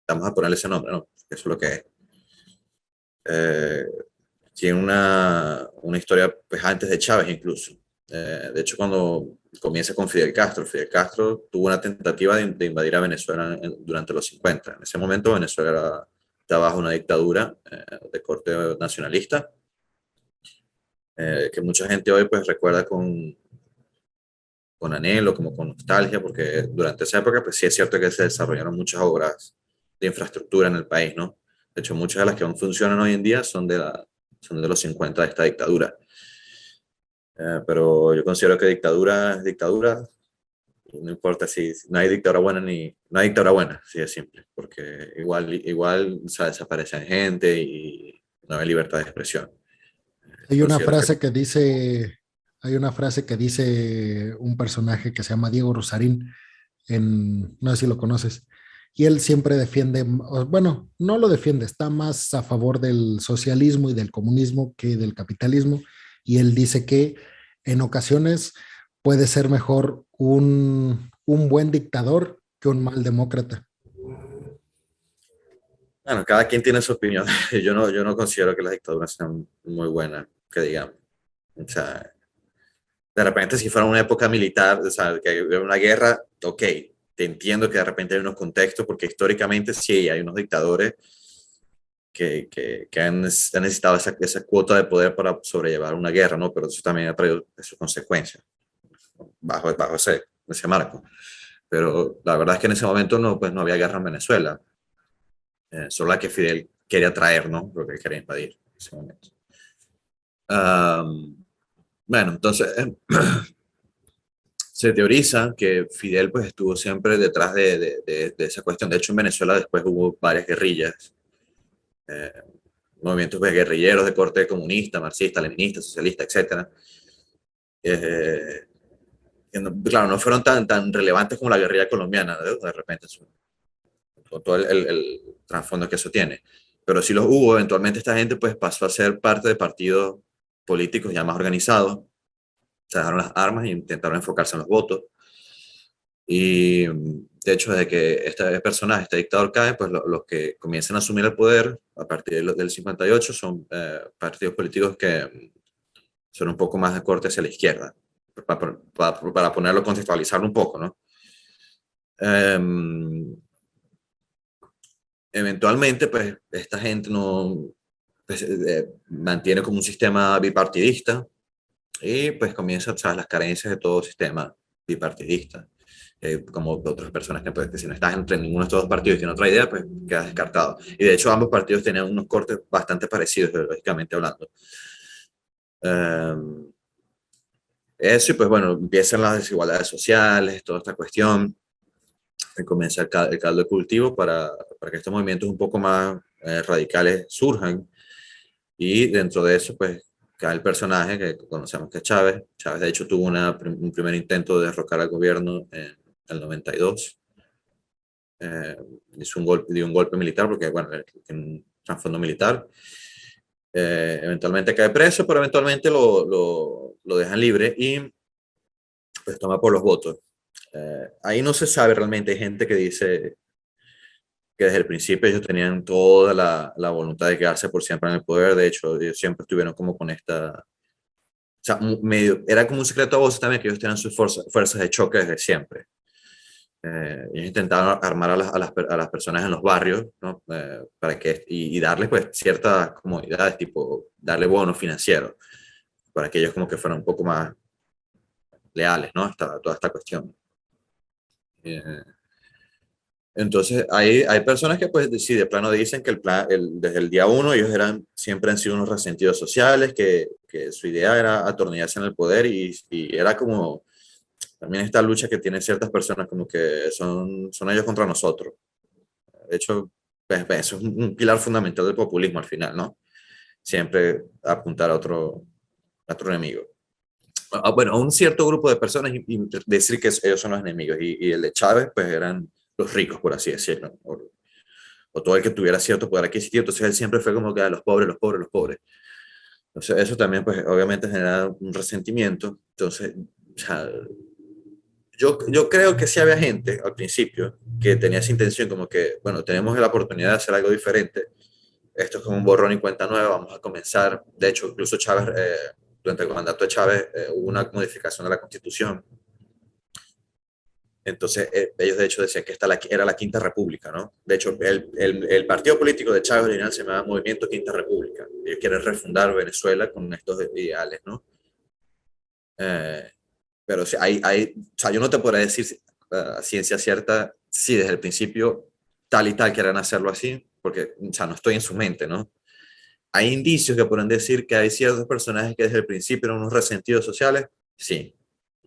vamos a ponerle ese nombre, ¿no? Eso es lo que es. Eh, Tiene una historia pues, antes de Chávez incluso. De hecho, cuando comienza con Fidel Castro tuvo una tentativa de invadir a Venezuela durante los 50. En ese momento Venezuela estaba bajo una dictadura de corte nacionalista, que mucha gente hoy pues recuerda con anhelo, como con nostalgia, porque durante esa época pues sí es cierto que se desarrollaron muchas obras de infraestructura en el país, ¿no? De hecho, muchas de las que aún funcionan hoy en día son de los 50 de esta dictadura. Pero yo considero que dictadura es dictadura, no importa si no hay dictadura buena ni no hay dictadura buena, sí es simple, porque igual o sea, desaparecen gente y no hay libertad de expresión. Hay una Considero que frase que dice, hay una frase que dice un personaje que se llama Diego Rusarín, no sé si lo conoces, y él siempre defiende, bueno, no lo defiende, está más a favor del socialismo y del comunismo que del capitalismo, y él dice que en ocasiones puede ser mejor un buen dictador que un mal demócrata. bueno, cada quien tiene su opinión. Yo no considero que las dictaduras sean muy buenas, que digamos. O sea, de repente si fuera una época militar, o sea, que hubiera una guerra, ok, te entiendo que de repente hay unos contextos, porque históricamente sí hay unos dictadores que han necesitado esa cuota de poder para sobrellevar una guerra, ¿no? Pero eso también ha traído sus consecuencias bajo ese marco. Pero la verdad es que en ese momento no, pues no había guerra en Venezuela, solo la que Fidel quería traer, ¿no? Lo que quería invadir en ese momento. Um, bueno, entonces se teoriza que Fidel pues estuvo siempre detrás de esa cuestión. De hecho, en Venezuela después hubo varias guerrillas, eh, movimientos pues, guerrilleros de corte comunista, marxista, leninista, socialista, etcétera. Eh, claro, no fueron tan relevantes como la guerrilla colombiana, de repente, con todo el trasfondo que eso tiene. Pero sí los hubo, eventualmente esta gente pues pasó a ser parte de partidos políticos ya más organizados, se dejaron las armas e intentaron enfocarse en los votos. Y de hecho, desde que este personaje, este dictador cae, pues los que comienzan a asumir el poder a partir del 58 son partidos políticos que son un poco más de corte hacia la izquierda, para ponerlo, contextualizarlo un poco, ¿no? Um, Eventualmente, pues esta gente no pues, mantiene como un sistema bipartidista y pues comienza, ¿sabes? Las carencias de todo sistema bipartidista. Como otras personas que, pues, que si no estás entre ninguno de estos dos partidos y tienes otra idea, pues quedas descartado. Y de hecho ambos partidos tenían unos cortes bastante parecidos, ideológicamente hablando. Um, Eso y pues bueno, empiezan las desigualdades sociales, toda esta cuestión, comienza el caldo de cultivo para que estos movimientos un poco más radicales surjan. Y dentro de eso, pues, cae el personaje que conocemos que es Chávez. Chávez, de hecho, tuvo un primer intento de derrocar al gobierno en el 92. Eh, dio un golpe militar porque, bueno, tiene un trasfondo militar. Eventualmente cae preso, pero eventualmente lo dejan libre y pues toma por los votos. Ahí no se sabe realmente, hay gente que dice que desde el principio ellos tenían toda la voluntad de quedarse por siempre en el poder. De hecho, ellos siempre estuvieron como con esta, sea, medio, era como un secreto a voces también que ellos tenían sus fuerzas de choque desde siempre. Ellos intentaban armar a las personas en los barrios, ¿no? Para que, y darles pues ciertas comodidades, tipo darle bonos financieros, para que ellos como que fueran un poco más leales, ¿no? Hasta toda esta cuestión. Eh, entonces, hay personas que pues sí, de plano dicen que desde el día uno ellos siempre han sido unos resentidos sociales, que su idea era atornillarse en el poder y era como también esta lucha que tienen ciertas personas como que son ellos contra nosotros. De hecho, pues, eso es un pilar fundamental del populismo al final, ¿no? Siempre apuntar a otro enemigo. Bueno, a un cierto grupo de personas y decir que ellos son los enemigos. Y el de Chávez, pues eran los ricos, por así decirlo. O todo el que tuviera cierto poder adquisitivo. Entonces él siempre fue como que los pobres, los pobres, los pobres. Entonces eso también, pues obviamente genera un resentimiento. Entonces, o sea, yo creo que sí había gente al principio que tenía esa intención como que, bueno, tenemos la oportunidad de hacer algo diferente. Esto es como un borrón y cuenta nueva, vamos a comenzar. De hecho, incluso Chávez, durante el mandato de Chávez, hubo una modificación de la Constitución. Entonces, ellos de hecho decían que era la Quinta República, ¿no? De hecho, el partido político de Chávez original se llamaba Movimiento Quinta República. Ellos quieren refundar Venezuela con estos ideales, ¿no? Eh, pero si o sea, yo no te podré decir a ciencia cierta si desde el principio tal y tal quieran hacerlo así, porque, o sea, no estoy en su mente, ¿no? Hay indicios que pueden decir que hay ciertos personajes que desde el principio eran unos resentidos sociales, sí,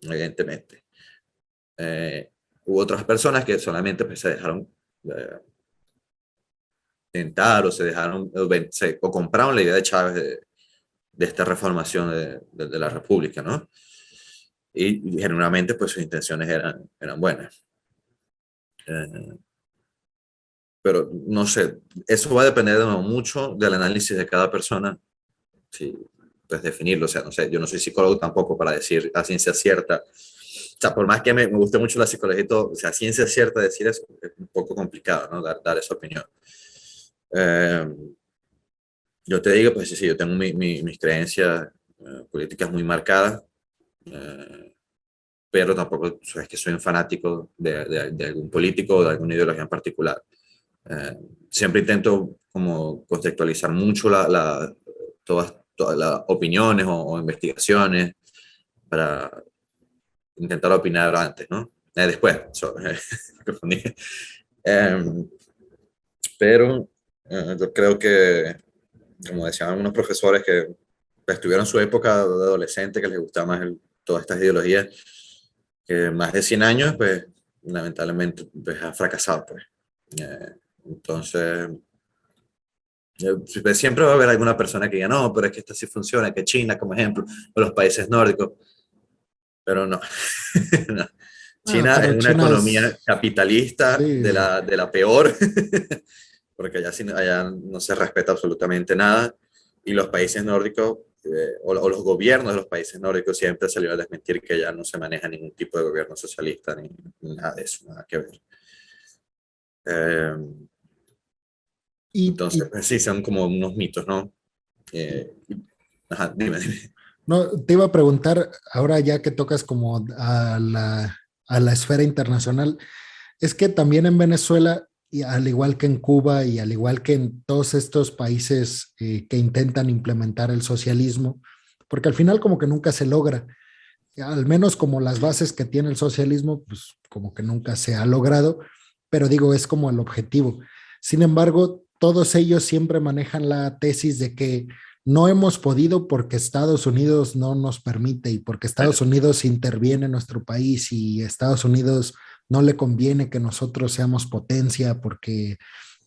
evidentemente. Hubo otras personas que solamente pues, se dejaron tentar o se dejaron o compraron la idea de Chávez de esta reformación de la República, ¿no? Y genuinamente pues sus intenciones eran buenas. Pero no sé, eso va a depender mucho del análisis de cada persona, sí, pues definirlo, o sea, no sé, yo no soy psicólogo tampoco para decir a ciencia cierta, o sea, por más que me guste mucho la psicología y todo, o sea, a ciencia cierta decir es un poco complicado, ¿no? Dar esa opinión. Eh, yo te digo, pues sí, yo tengo mis creencias políticas muy marcadas, eh, pero tampoco es que soy un fanático de algún político o de alguna ideología en particular. Siempre intento como contextualizar mucho todas las opiniones o investigaciones para intentar opinar antes, ¿no? Después, confundí. Pero yo creo que, como decían algunos profesores que pues, tuvieron su época de adolescente, que les gustaba más todas estas ideologías, que más de 100 años, pues lamentablemente pues, han fracasado. Pues. Entonces, siempre va a haber alguna persona que diga, no, pero es que esta sí funciona, que China, como ejemplo, o los países nórdicos, pero no. No. Ah, China pero es una China economía capitalista sí, de la peor, porque allá no se respeta absolutamente nada, y los países nórdicos, o los gobiernos de los países nórdicos siempre salieron a desmentir que ya no se maneja ningún tipo de gobierno socialista, ni nada de eso, nada que ver. Eh, y entonces, pues sí, son como unos mitos, ¿no? Ajá, dime. no, te iba a preguntar, ahora ya que tocas como a la esfera internacional, es que también en Venezuela, y al igual que en Cuba y al igual que en todos estos países que intentan implementar el socialismo, porque al final como que nunca se logra, al menos como las bases que tiene el socialismo, pues como que nunca se ha logrado, pero digo, es como el objetivo. Sin embargo, todos ellos siempre manejan la tesis de que no hemos podido porque Estados Unidos no nos permite y porque Estados Unidos interviene en nuestro país y Estados Unidos no le conviene que nosotros seamos potencia porque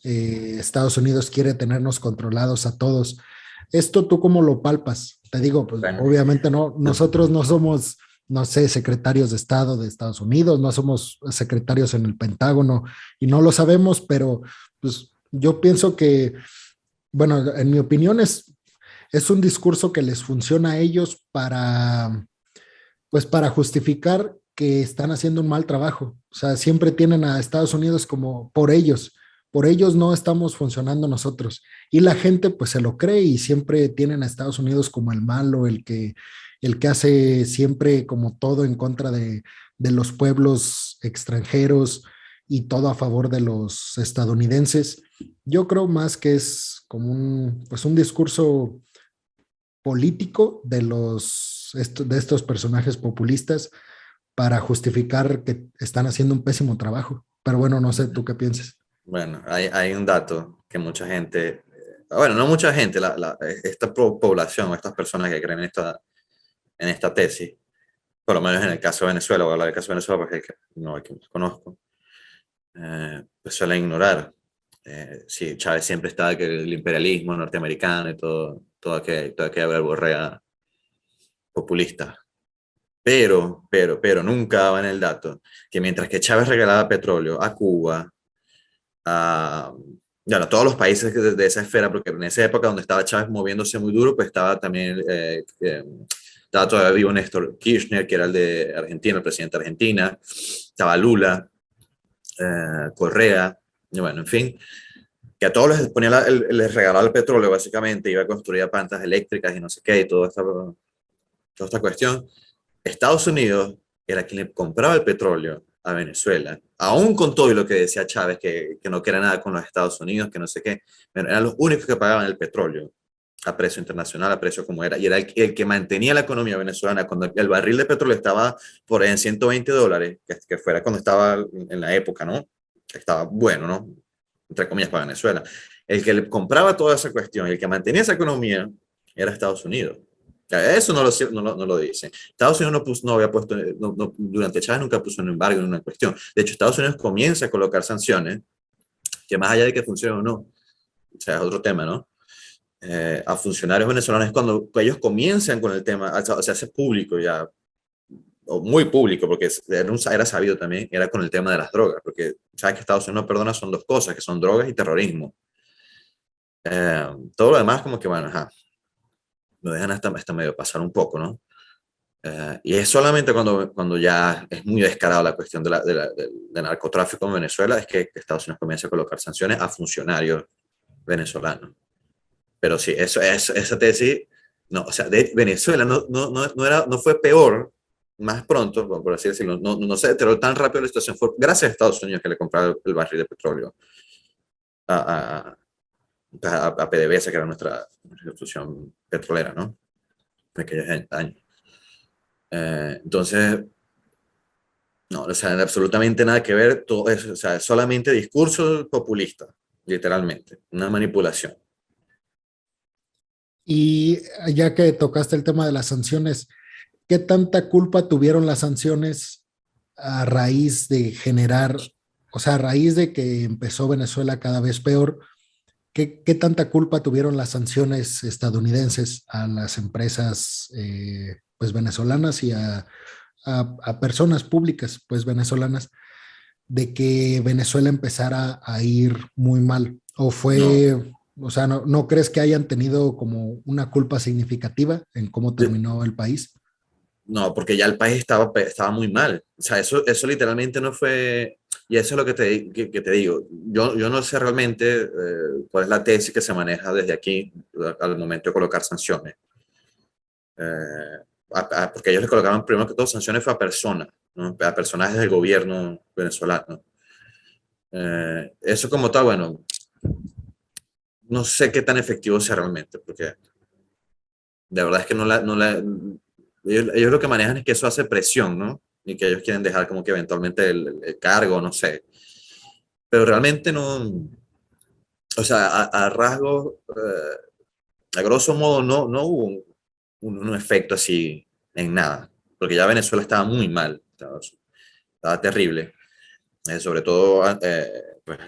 Estados Unidos quiere tenernos controlados a todos. ¿Esto tú cómo lo palpas? Te digo, pues Bueno, obviamente no, nosotros no somos, no sé, secretarios de Estado de Estados Unidos, no somos secretarios en el Pentágono y no lo sabemos, pero pues yo pienso que, bueno, en mi opinión es un discurso que les funciona a ellos para, pues para justificar que están haciendo un mal trabajo. O sea, siempre tienen a Estados Unidos como por ellos no estamos funcionando nosotros. Y la gente pues se lo cree y siempre tienen a Estados Unidos como el malo, el que hace siempre como todo en contra de los pueblos extranjeros y todo a favor de los estadounidenses. Yo creo más que es como pues un discurso político de estos personajes populistas para justificar que están haciendo un pésimo trabajo. Pero bueno, no sé tú qué piensas. Bueno, hay un dato que mucha gente, bueno, no mucha gente, esta población, estas personas que creen en esta tesis, por lo menos en el caso de Venezuela, voy a hablar del caso de Venezuela porque es el que más conozco, pues suelen ignorar. Sí, Chávez siempre estaba que el imperialismo norteamericano y toda aquella verborrea populista. Pero nunca daban el dato que mientras que Chávez regalaba petróleo a Cuba, a, bueno, a todos los países de esa esfera, porque en esa época donde estaba Chávez moviéndose muy duro, pues estaba también, estaba todavía vivo Néstor Kirchner, que era el de Argentina, el presidente de Argentina, estaba Lula, Correa, y bueno, en fin, que a todos les regalaba el petróleo, básicamente, iba a construir plantas eléctricas y no sé qué, y toda esta cuestión. Estados Unidos era quien le compraba el petróleo a Venezuela, aún con todo y lo que decía Chávez, que no quería nada con los Estados Unidos, que no sé qué, pero eran los únicos que pagaban el petróleo a precio internacional, a precio como era, y era el que mantenía la economía venezolana. Cuando el barril de petróleo estaba por ahí en $120, que fuera cuando estaba en la época, ¿no? Estaba bueno, ¿no? Entre comillas, para Venezuela. El que le compraba toda esa cuestión, el que mantenía esa economía, era Estados Unidos. Eso no lo dice. Estados Unidos no había puesto, durante Chávez nunca puso un embargo en una cuestión. De hecho, Estados Unidos comienza a colocar sanciones, que más allá de que funcione o no, o sea, es otro tema, ¿no? A funcionarios venezolanos es cuando ellos comienzan con el tema, o sea, hace público ya, o muy público, porque era sabido también, era con el tema de las drogas, porque sabes que Estados Unidos no perdona son dos cosas, que son drogas y terrorismo. Todo lo demás como que, bueno, ajá, lo dejan hasta medio pasar un poco, ¿no? Y es solamente cuando ya es muy descarado la cuestión del narcotráfico en Venezuela, es que Estados Unidos comienza a colocar sanciones a funcionarios venezolanos. Pero sí, esa tesis, no, o sea, de Venezuela no fue peor más pronto, por así decirlo, no se deterioró tan rápido la situación, fue gracias a Estados Unidos que le compraron el barril de petróleo a, a PDVSA, que era nuestra institución petrolera, ¿no? En aquellos años. Entonces, no, o sea, absolutamente nada que ver, todo eso, o sea, solamente discurso populista, literalmente, una manipulación. Y ya que tocaste el tema de las sanciones, ¿qué tanta culpa tuvieron las sanciones a raíz de generar, o sea, a raíz de que empezó Venezuela cada vez peor? ¿Qué tanta culpa tuvieron las sanciones estadounidenses a las empresas pues venezolanas y a personas públicas pues venezolanas de que Venezuela empezara a ir muy mal? ¿O No, fue, o sea, no crees que hayan tenido como una culpa significativa en cómo terminó el país? no, porque ya el país estaba muy mal. O sea, eso literalmente no fue, y eso es lo que te digo. Yo no sé realmente cuál es la tesis que se maneja desde aquí al momento de colocar sanciones. Porque ellos le colocaban primero que todo sanciones fue a personas, ¿no? A personajes del gobierno venezolano. Eso como tal, bueno, no sé qué tan efectivo sea realmente, porque de verdad es que ellos lo que manejan es que eso hace presión, ¿no? Y que ellos quieren dejar como que eventualmente el cargo, no sé. Pero realmente no, o sea, a rasgos, a grosso modo, no hubo un efecto así en nada, porque ya Venezuela estaba muy mal, estaba terrible. Sobre todo, pues,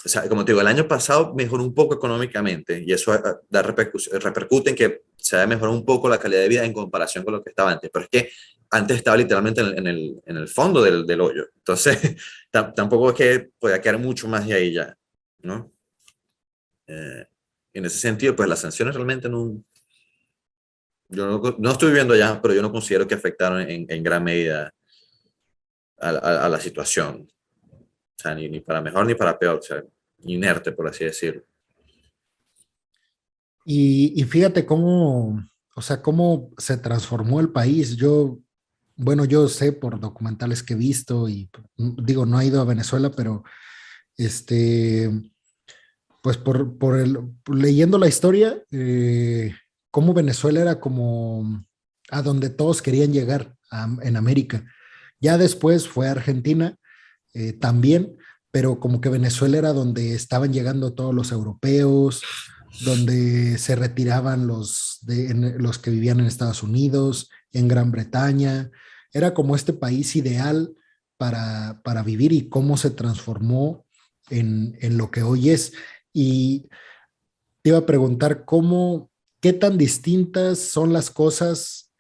o sea, como te digo, el año pasado mejoró un poco económicamente y eso repercute en que se ha mejorado un poco la calidad de vida en comparación con lo que estaba antes, pero es que antes estaba literalmente en el fondo del hoyo, entonces tampoco es que podía quedar mucho más de ahí ya, ¿no? Eh, en ese sentido, pues las sanciones realmente yo no estoy viviendo allá, pero yo no considero que afectaron en gran medida a la situación. O sea, ni para mejor ni para peor, o sea, inerte, por así decirlo. Y fíjate cómo, o sea, cómo se transformó el país. Yo bueno, yo sé por documentales que he visto y digo, no he ido a Venezuela, pero este, pues leyendo la historia, cómo Venezuela era como a donde todos querían llegar en América. Ya después fue a Argentina también, pero como que Venezuela era donde estaban llegando todos los europeos, donde se retiraban los que vivían en Estados Unidos, en Gran Bretaña. Era como este país ideal para vivir y cómo se transformó en lo que hoy es. Y te iba a preguntar qué tan distintas son las cosas,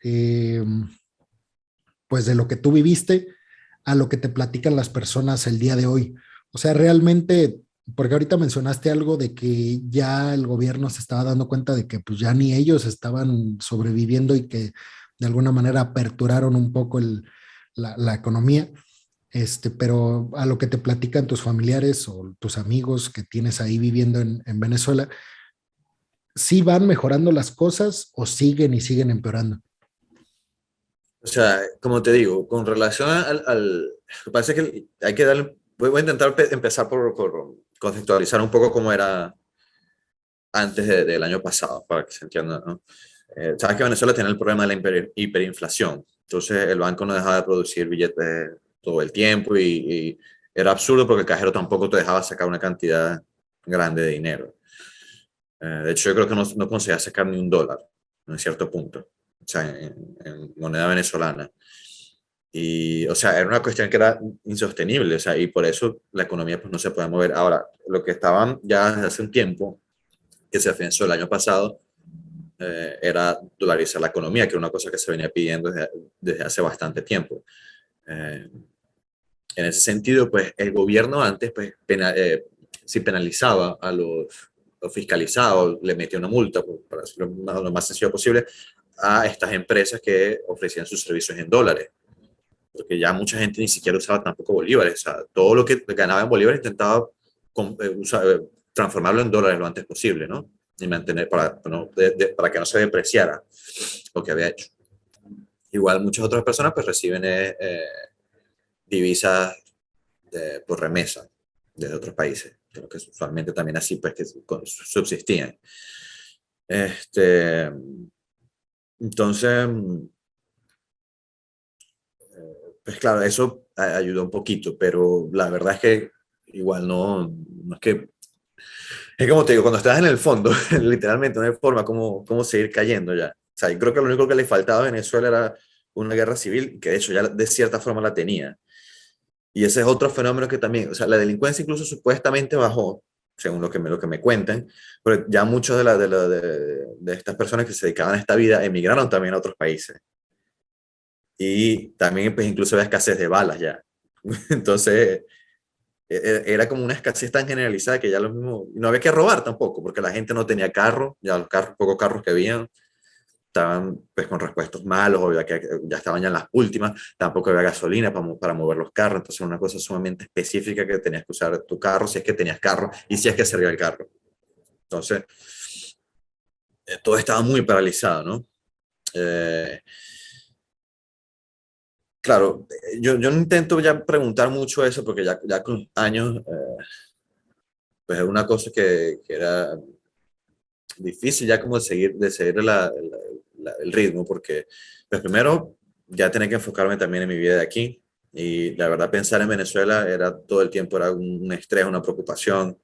pues de lo que tú viviste a lo que te platican las personas el día de hoy. O sea, realmente, porque ahorita mencionaste algo de que ya el gobierno se estaba dando cuenta de que pues ya ni ellos estaban sobreviviendo y que de alguna manera aperturaron un poco la economía. Pero a lo que te platican tus familiares o tus amigos que tienes ahí viviendo en Venezuela, ¿sí van mejorando las cosas o siguen y siguen empeorando? O sea, como te digo, con relación parece que hay que darle, voy a intentar empezar por conceptualizar un poco cómo era antes del año pasado, para que se entienda, ¿no? Sabes que Venezuela tiene el problema de la hiperinflación, entonces el banco no dejaba de producir billetes todo el tiempo y era absurdo porque el cajero tampoco te dejaba sacar una cantidad grande de dinero. De hecho, yo creo que no conseguía sacar ni un dólar en cierto punto, o sea, en moneda venezolana. Y, o sea, era una cuestión que era insostenible, o sea, y por eso la economía pues no se puede mover. Ahora, lo que estaban ya desde hace un tiempo, que se afianzó el año pasado, era dolarizar la economía, que era una cosa que se venía pidiendo desde hace bastante tiempo. Eh, en ese sentido, pues el gobierno antes, pues, si penalizaba a los fiscalizados, le metía una multa, para decirlo lo más sencillo posible, a estas empresas que ofrecían sus servicios en dólares. Porque ya mucha gente ni siquiera usaba tampoco bolívares. O sea, todo lo que ganaba en bolívares intentaba transformarlo en dólares lo antes posible, ¿no? Y mantener para que no se depreciara lo que había hecho. Igual muchas otras personas pues reciben divisas por remesa desde otros países, creo que usualmente también así pues que subsistían. Este, entonces, pues claro, eso ayudó un poquito, pero la verdad es que igual no es que... Es como te digo, cuando estás en el fondo, literalmente no hay forma como seguir cayendo ya. O sea, yo creo que lo único que le faltaba a Venezuela era una guerra civil, que de hecho ya de cierta forma la tenía. Y ese es otro fenómeno que también, o sea, la delincuencia incluso supuestamente bajó, según lo que me cuentan, pero ya muchos de estas personas que se dedicaban a esta vida emigraron también a otros países. Y también pues incluso había escasez de balas ya. Entonces, era como una escasez tan generalizada que ya lo mismo, no había que robar tampoco, porque la gente no tenía carro, ya los pocos carros que habían estaban pues con repuestos malos, o ya estaban ya en las últimas, tampoco había gasolina para mover los carros, entonces era una cosa sumamente específica que tenías que usar tu carro si es que tenías carro y si es que servía el carro. Entonces, todo estaba muy paralizado, ¿no? Eh, claro, yo no intento ya preguntar mucho eso porque ya con años, pues es una cosa que era difícil ya como de seguir el ritmo, porque pues primero ya tenía que enfocarme también en mi vida de aquí, y la verdad pensar en Venezuela era todo el tiempo, era un estrés, una preocupación.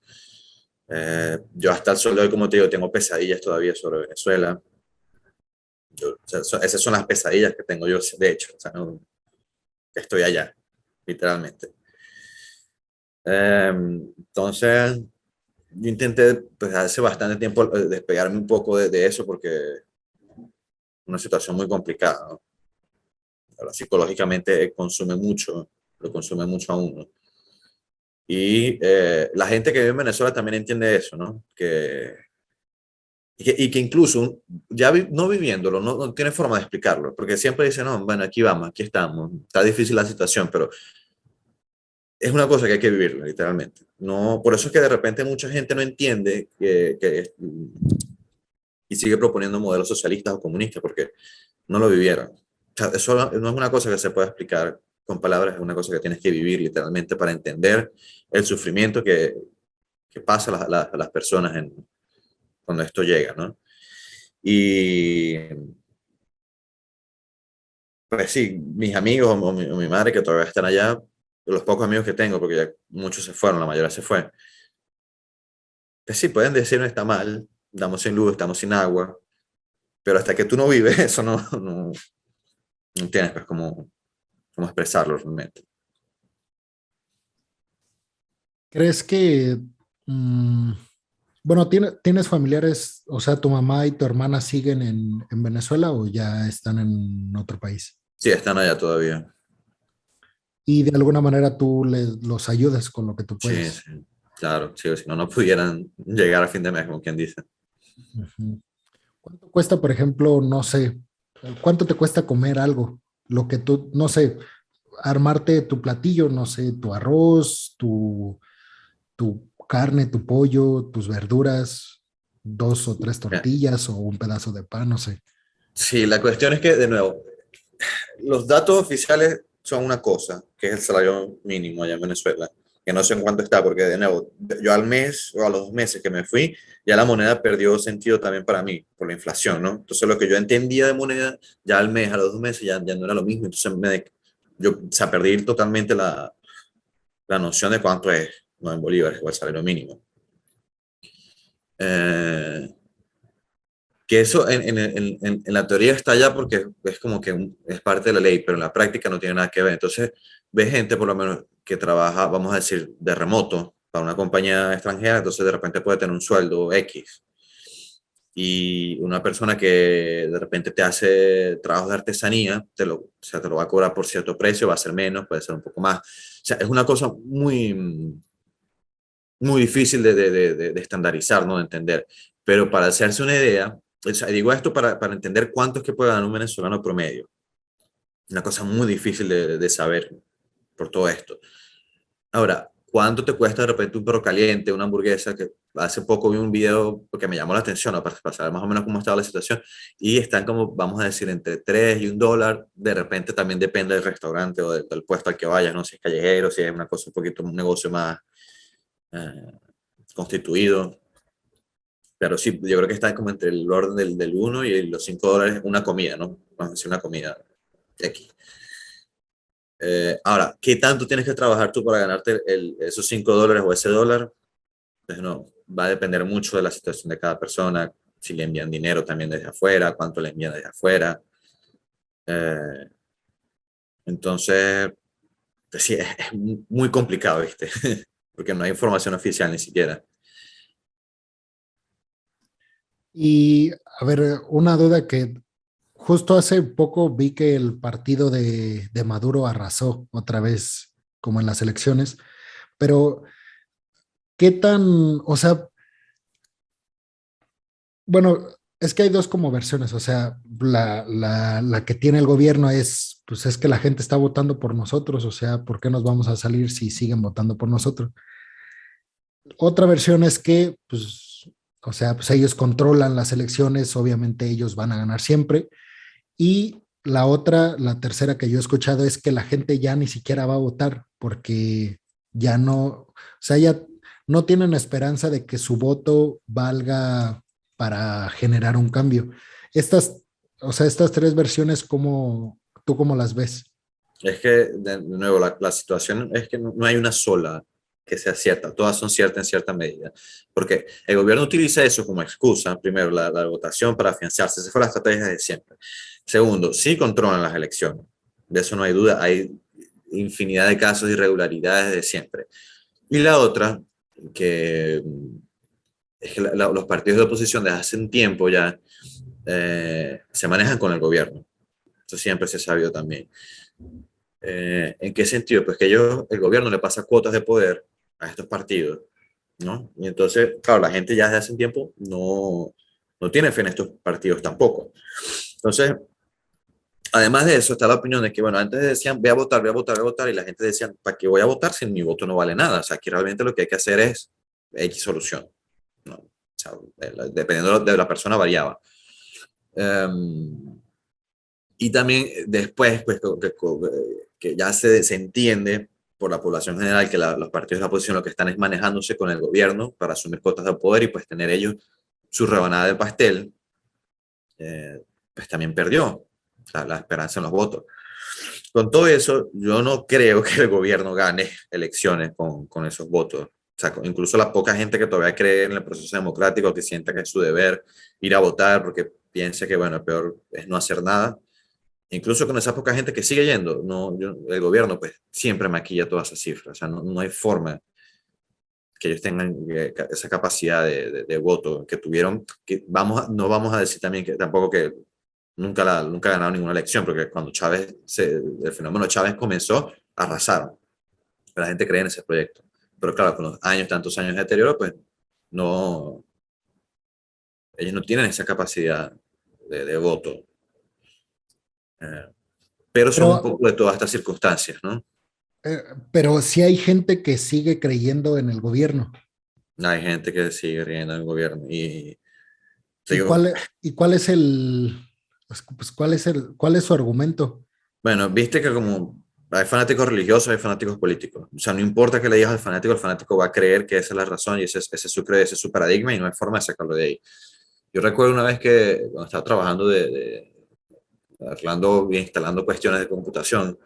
Yo hasta el sol de hoy, como te digo, tengo pesadillas todavía sobre Venezuela. O sea, esas son las pesadillas que tengo yo, de hecho, o sea, estoy allá, literalmente. Entonces, yo intenté pues, hace bastante tiempo despegarme un poco de eso porque una situación muy complicada, ¿no? Ahora, psicológicamente lo consume mucho a uno. Y la gente que vive en Venezuela también entiende eso, ¿no? Y que incluso, ya no viviéndolo, no tiene forma de explicarlo, porque siempre dicen, no, bueno, aquí vamos, aquí estamos, está difícil la situación, pero es una cosa que hay que vivir, literalmente. No, por eso es que de repente mucha gente no entiende y sigue proponiendo modelos socialistas o comunistas, porque no lo vivieron. sea, eso no es una cosa que se puede explicar con palabras, es una cosa que tienes que vivir literalmente para entender el sufrimiento que pasa a las personas cuando esto llega, ¿no? Y pues sí, mis amigos o mi madre que todavía están allá, los pocos amigos que tengo, porque ya muchos se fueron, la mayoría se fue, pues sí, pueden decirme está mal, estamos sin luz, estamos sin agua, pero hasta que tú no vives, eso no tienes pues cómo expresarlo realmente. ¿Crees que, mm, bueno, tienes familiares, o sea, tu mamá y tu hermana siguen en Venezuela o ya están en otro país? Sí, están allá todavía. Y de alguna manera tú los ayudas con lo que tú Sí, puedes. sí, claro, sí, o si no, no pudieran llegar a fin de mes, como quien dice. Ujú. ¿Cuánto cuesta, por ejemplo, no sé, cuánto te cuesta comer algo? Lo que tú, no sé, armarte tu platillo, no sé, tu arroz, tu carne, tu pollo, tus verduras, dos o tres Ya. tortillas o un pedazo de pan, no sé. Sí, la cuestión es que, de nuevo, los datos oficiales son una cosa, que es el salario mínimo allá en Venezuela, que no sé en cuánto está, porque de nuevo, yo al mes o a los 2 meses que me fui, ya la moneda perdió sentido también para mí, por la inflación, ¿no? Entonces lo que yo entendía de moneda, ya al mes, a los 2 meses, ya no era lo mismo. Entonces yo, o sea, perdí totalmente la noción de cuánto es, no en bolívares, o el salario mínimo. Eh, que eso en la teoría está allá porque es como que es parte de la ley, pero en la práctica no tiene nada que ver. Entonces, ves gente por lo menos que trabaja, vamos a decir, de remoto para una compañía extranjera, entonces de repente puede tener un sueldo X. Y una persona que de repente te hace trabajos de artesanía, o sea, te lo va a cobrar por cierto precio, va a ser menos, puede ser un poco más. O sea, es una cosa muy difícil de estandarizar, ¿no? De entender. Pero para hacerse una idea, o sea, digo esto para entender cuánto es que puede ganar un venezolano promedio. Una cosa muy difícil de saber por todo esto. Ahora, ¿cuánto te cuesta de repente un perro caliente, una hamburguesa? Que hace poco vi un video que me llamó la atención, ¿no? Para saber más o menos cómo estaba la situación. Y están como, vamos a decir, entre 3 y $1. De repente también depende del restaurante o del puesto al que vayas, ¿no? Si es callejero, si es una cosa un poquito, un negocio más eh, constituido. Pero sí, yo creo que está como entre el orden del 1 y los $5 una comida, ¿no? Vamos a decir una comida X. Ahora, ¿qué tanto tienes que trabajar tú para ganarte esos $5 o ese dólar? Pues no, va a depender mucho de la situación de cada persona, si le envían dinero también desde afuera, cuánto le envían desde afuera. Eh, entonces, pues sí, es muy complicado, ¿viste? Porque no hay información oficial ni siquiera. Y a ver, una duda que justo hace poco vi que el partido de Maduro arrasó otra vez, como en las elecciones, pero ¿qué tan, o sea, bueno, es que hay dos como versiones, o sea, la que tiene el gobierno es, pues es que la gente está votando por nosotros, o sea, ¿por qué nos vamos a salir si siguen votando por nosotros? Otra versión es que, pues, o sea, pues ellos controlan las elecciones, obviamente ellos van a ganar siempre. Y la otra, la tercera que yo he escuchado es que la gente ya ni siquiera va a votar porque ya no, o sea, ya no tienen esperanza de que su voto valga para generar un cambio. Estas, o sea, estas tres versiones, ¿tú cómo las ves? Es que, de nuevo, la situación es que no hay una sola que sea cierta, todas son ciertas en cierta medida, porque el gobierno utiliza eso como excusa, primero, la votación para afianzarse, esa fue la estrategia de siempre. Segundo, sí controlan las elecciones, de eso no hay duda, hay infinidad de casos de irregularidades de siempre. Y la otra, que es que los partidos de oposición desde hace un tiempo ya se manejan con el gobierno, eso siempre se ha sabido también. ¿En qué sentido? Pues que el gobierno le pasa cuotas de poder a estos partidos, ¿no? Y entonces, claro, la gente ya desde hace un tiempo no tiene fe en estos partidos tampoco. Entonces, además de eso, está la opinión de que, bueno, antes decían, ve a votar, ve a votar, ve a votar, y la gente decía, ¿para qué voy a votar si mi voto no vale nada? O sea, aquí realmente lo que hay que hacer es X solución, ¿no? O sea, dependiendo de la persona variaba. Um, Y también después, pues, que ya se entiende por la población general que los partidos de la oposición lo que están es manejándose con el gobierno para asumir cuotas de poder y pues tener ellos su rebanada del pastel, pues también perdió la esperanza en los votos. Con todo eso, yo no creo que el gobierno gane elecciones con esos votos. O sea, incluso la poca gente que todavía cree en el proceso democrático, que sienta que es su deber ir a votar porque piensa que, bueno, peor es no hacer nada. Incluso con esa poca gente que sigue yendo, no, el gobierno pues siempre maquilla todas esas cifras. O sea, no hay forma que ellos tengan esa capacidad de voto que tuvieron. Que no vamos a decir también que tampoco que nunca ganaron ninguna elección, porque cuando el fenómeno Chávez comenzó, arrasaron. La gente cree en ese proyecto. Pero claro, con los años, tantos años de deterioro, pues no, ellos no tienen esa capacidad de voto. Eh, pero son un Pero, poco de todas estas circunstancias, ¿no? eh, pero sí hay gente que sigue creyendo en el gobierno. Hay gente que sigue riendo en el gobierno y ¿Y digo, cuál es cuál es su argumento? bueno, viste que como hay fanáticos religiosos, hay fanáticos políticos. O sea, no importa qué le digas al fanático, el fanático va a creer que esa es la razón y ese es su credo, ese es su paradigma y no hay forma de sacarlo de ahí. Yo recuerdo una vez que cuando estaba trabajando arreglando y instalando cuestiones de computación,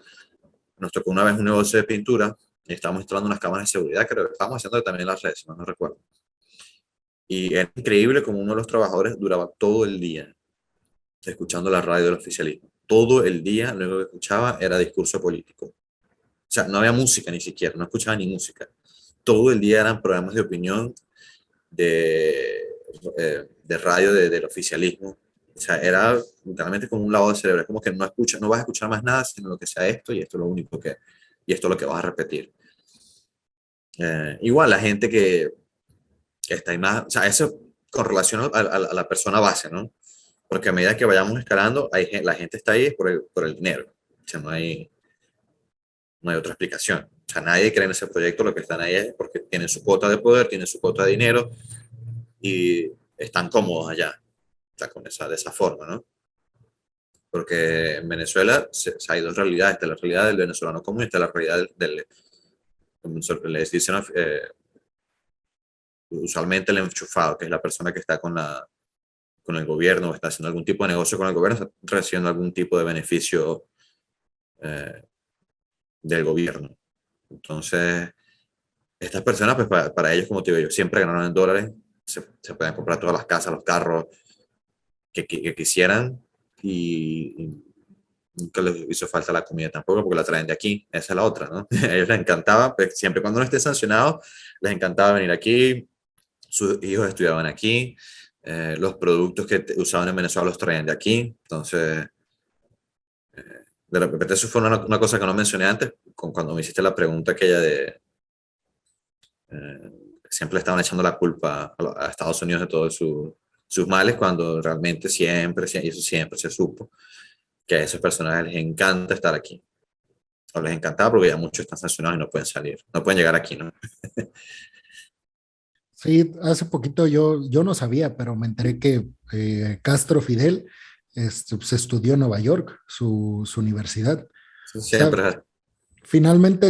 nos tocó una vez un negocio de pintura y estábamos instalando unas cámaras de seguridad, creo que estábamos haciendo también en las redes, no recuerdo. Y era increíble como uno de los trabajadores duraba todo el día escuchando la radio del oficialismo. Todo el día lo único que escuchaba era discurso político. O sea, no había música ni siquiera, no escuchaba ni música. Todo el día eran programas de opinión de, de radio del oficialismo. O sea, era literalmente como un lavado de cerebro. Es como que no vas a escuchar más nada sino lo que sea esto y esto es lo único y esto es lo que vas a repetir. Igual la gente que está ahí más, o sea, eso con relación a la persona base, ¿no? Porque a medida que vayamos escalando, la gente está ahí por el dinero. O sea, no hay otra explicación. O sea, nadie cree en ese proyecto, lo que están ahí es porque tienen su cuota de poder, tienen su cuota de dinero y están cómodos allá. O sea, de esa forma, ¿no? Porque en Venezuela hay dos realidades. Está la realidad del venezolano común y está la realidad como les dicen usualmente el enchufado, que es la persona que está con el gobierno o está haciendo algún tipo de negocio con el gobierno, está recibiendo algún tipo de beneficio eh, del gobierno. Entonces, estas personas, pues para ellos, como te digo yo, siempre ganaron en dólares, se pueden comprar todas las casas, los carros que quisieran y nunca les hizo falta la comida tampoco porque la traen de aquí, esa es la otra, ¿no? A ellos les encantaba, pues, siempre cuando no esté sancionado, les encantaba venir aquí, sus hijos estudiaban aquí, los productos que usaban en Venezuela los traían de aquí, entonces, de repente eso fue una cosa que no mencioné antes, cuando me hiciste la pregunta aquella de eh, siempre le estaban echando la culpa a Estados Unidos de todos sus males, cuando realmente y eso siempre se supo, que a esos personajes les encanta estar aquí. O les encantaba porque ya muchos están sancionados y no pueden salir, no pueden llegar aquí, ¿no? Sí, hace poquito yo no sabía, pero me enteré que Castro Fidel pues, estudió en Nueva York, su universidad. O sea, Siempre. finalmente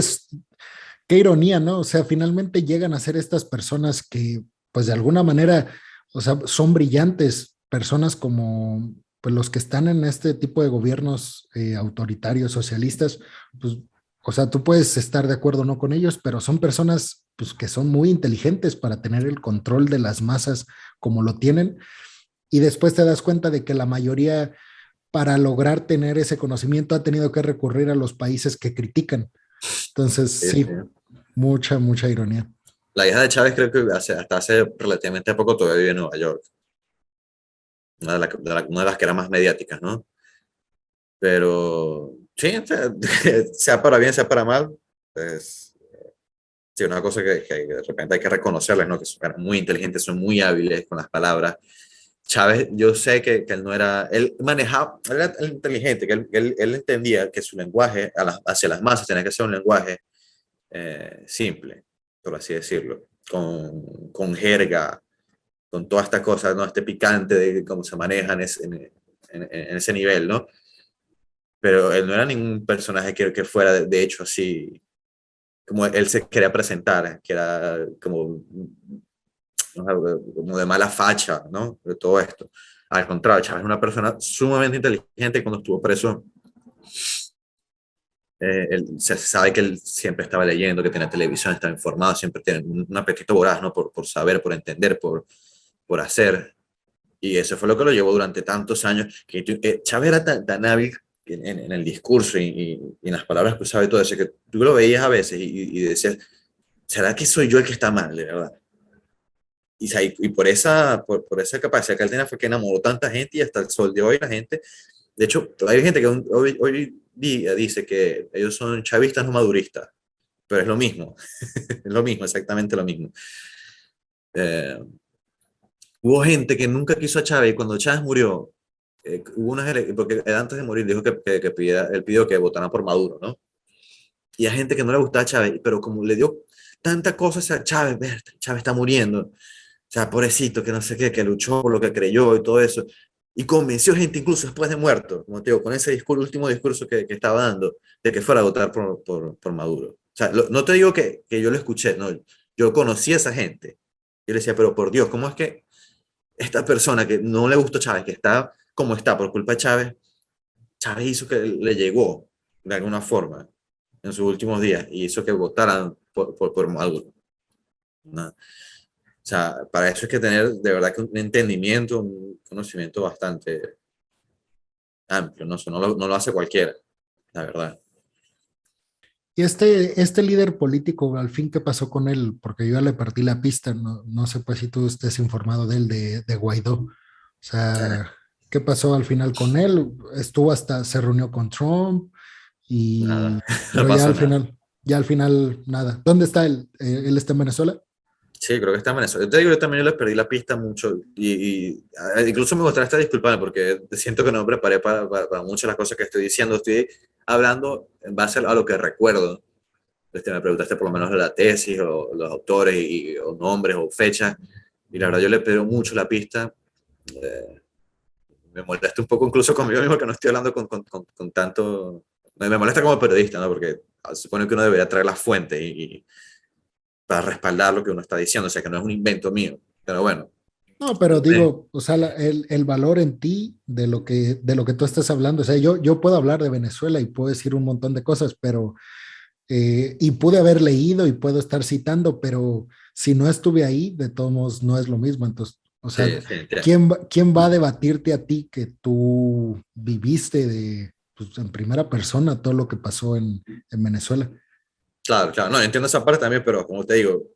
qué ironía, ¿no? O sea, finalmente llegan a ser estas personas que, pues de alguna manera, o sea, son brillantes, personas como pues, los que están en este tipo de gobiernos autoritarios, socialistas, pues, o sea, tú puedes estar de acuerdo o no con ellos, pero son personas pues, que son muy inteligentes para tener el control de las masas como lo tienen, y después te das cuenta de que la mayoría, para lograr tener ese conocimiento, ha tenido que recurrir a los países que critican. Entonces, Sí, sí. sí, mucha ironía. La hija de Chávez creo que hasta hace relativamente poco todavía vive en Nueva York, una de las que eran más mediáticas, ¿no? Pero sí, o sea, sea para bien, sea para mal, pues sí, una cosa que de repente hay que reconocerles, ¿no? Que son muy inteligentes, son muy hábiles con las palabras. Chávez, yo sé que él no era, él manejaba, él era inteligente, que él entendía que su lenguaje hacia las masas tenía que ser un lenguaje simple, por así decirlo, con jerga, con toda esta cosa, ¿no? Este picante de cómo se manejan en ese nivel, ¿no? pero él no era ningún personaje que fuera de hecho así, como él se quería presentar, que era como, no sé, como de mala facha, ¿no? De todo esto. Al contrario, Chávez es una persona sumamente inteligente. Cuando estuvo preso, se sabe que él siempre estaba leyendo, que tenía televisión, estaba informado, siempre tiene un apetito voraz, ¿no? Por saber, por entender, por hacer. Y eso fue lo que lo llevó durante tantos años. Que Chávez era tan hábil en el discurso y en las palabras que usaba y todo eso, que tú lo veías a veces y decías, ¿será que soy yo el que está mal, de verdad? Y por esa capacidad que él tenía fue que enamoró tanta gente y hasta el sol de hoy la gente, de hecho, hay gente que hoy día dice que ellos son chavistas no maduristas, pero es lo mismo, es lo mismo, exactamente lo mismo. Eh, Hubo gente que nunca quiso a Chávez y cuando Chávez murió, hubo porque antes de morir dijo él pidió que votaran por Maduro, ¿no? Y hay gente que no le gustaba a Chávez, pero como le dio tanta cosa a Chávez, Chávez está muriendo, o sea, pobrecito, que no sé qué, que luchó por lo que creyó y todo eso, y convenció gente incluso después de muerto, como te digo, con ese último discurso que estaba dando, de que fuera a votar por Maduro. O sea, no te digo que yo lo escuché, no, yo conocí a esa gente. Yo le decía, pero por Dios, ¿cómo es que esta persona que no le gustó Chávez, que está como está por culpa de Chávez, Chávez hizo que le llegó de alguna forma en sus últimos días y hizo que votaran por Maduro, ¿no? O sea, para eso hay que tener de verdad que un entendimiento, un conocimiento bastante amplio, ¿no? Eso no lo hace cualquiera, la verdad. Y este líder político, al fin, ¿qué pasó con él? Porque yo ya le perdí la pista, no sé pues si tú estés informado de él, de Guaidó. O Eh, sea, ¿qué pasó al final con él? Estuvo hasta, se reunió con Trump, Nada, y, no pero pasa nada. ya al final, nada. ¿Dónde está él? ¿Él está en Venezuela? Sí, creo que está en Venezuela. Yo te digo, yo también le perdí la pista mucho incluso me gustaría estar disculpando porque siento que no me preparé para muchas de las cosas que estoy diciendo. Estoy hablando en base a lo que recuerdo. Me preguntaste por lo menos de la tesis o los autores o nombres o fechas y la verdad yo le perdí mucho la pista. Eh, Me molesta un poco incluso conmigo mismo que no estoy hablando con tanto... Me molesta como periodista, ¿no? Porque se supone que uno debería traer las fuentes para respaldar lo que uno está diciendo, o sea, que no es un invento mío. Pero bueno, No, pero digo, o sea, el valor en ti de lo que tú estás hablando, o sea, yo puedo hablar de Venezuela y puedo decir un montón de cosas, pero y pude haber leído y puedo estar citando, pero si no estuve ahí, de todos modos no es lo mismo. Entonces, o sea, sí, sí, entiendo. ¿quién va a debatirte a ti que tú viviste pues, en primera persona todo lo que pasó en Venezuela? Claro, claro, no, entiendo esa parte también, pero como te digo,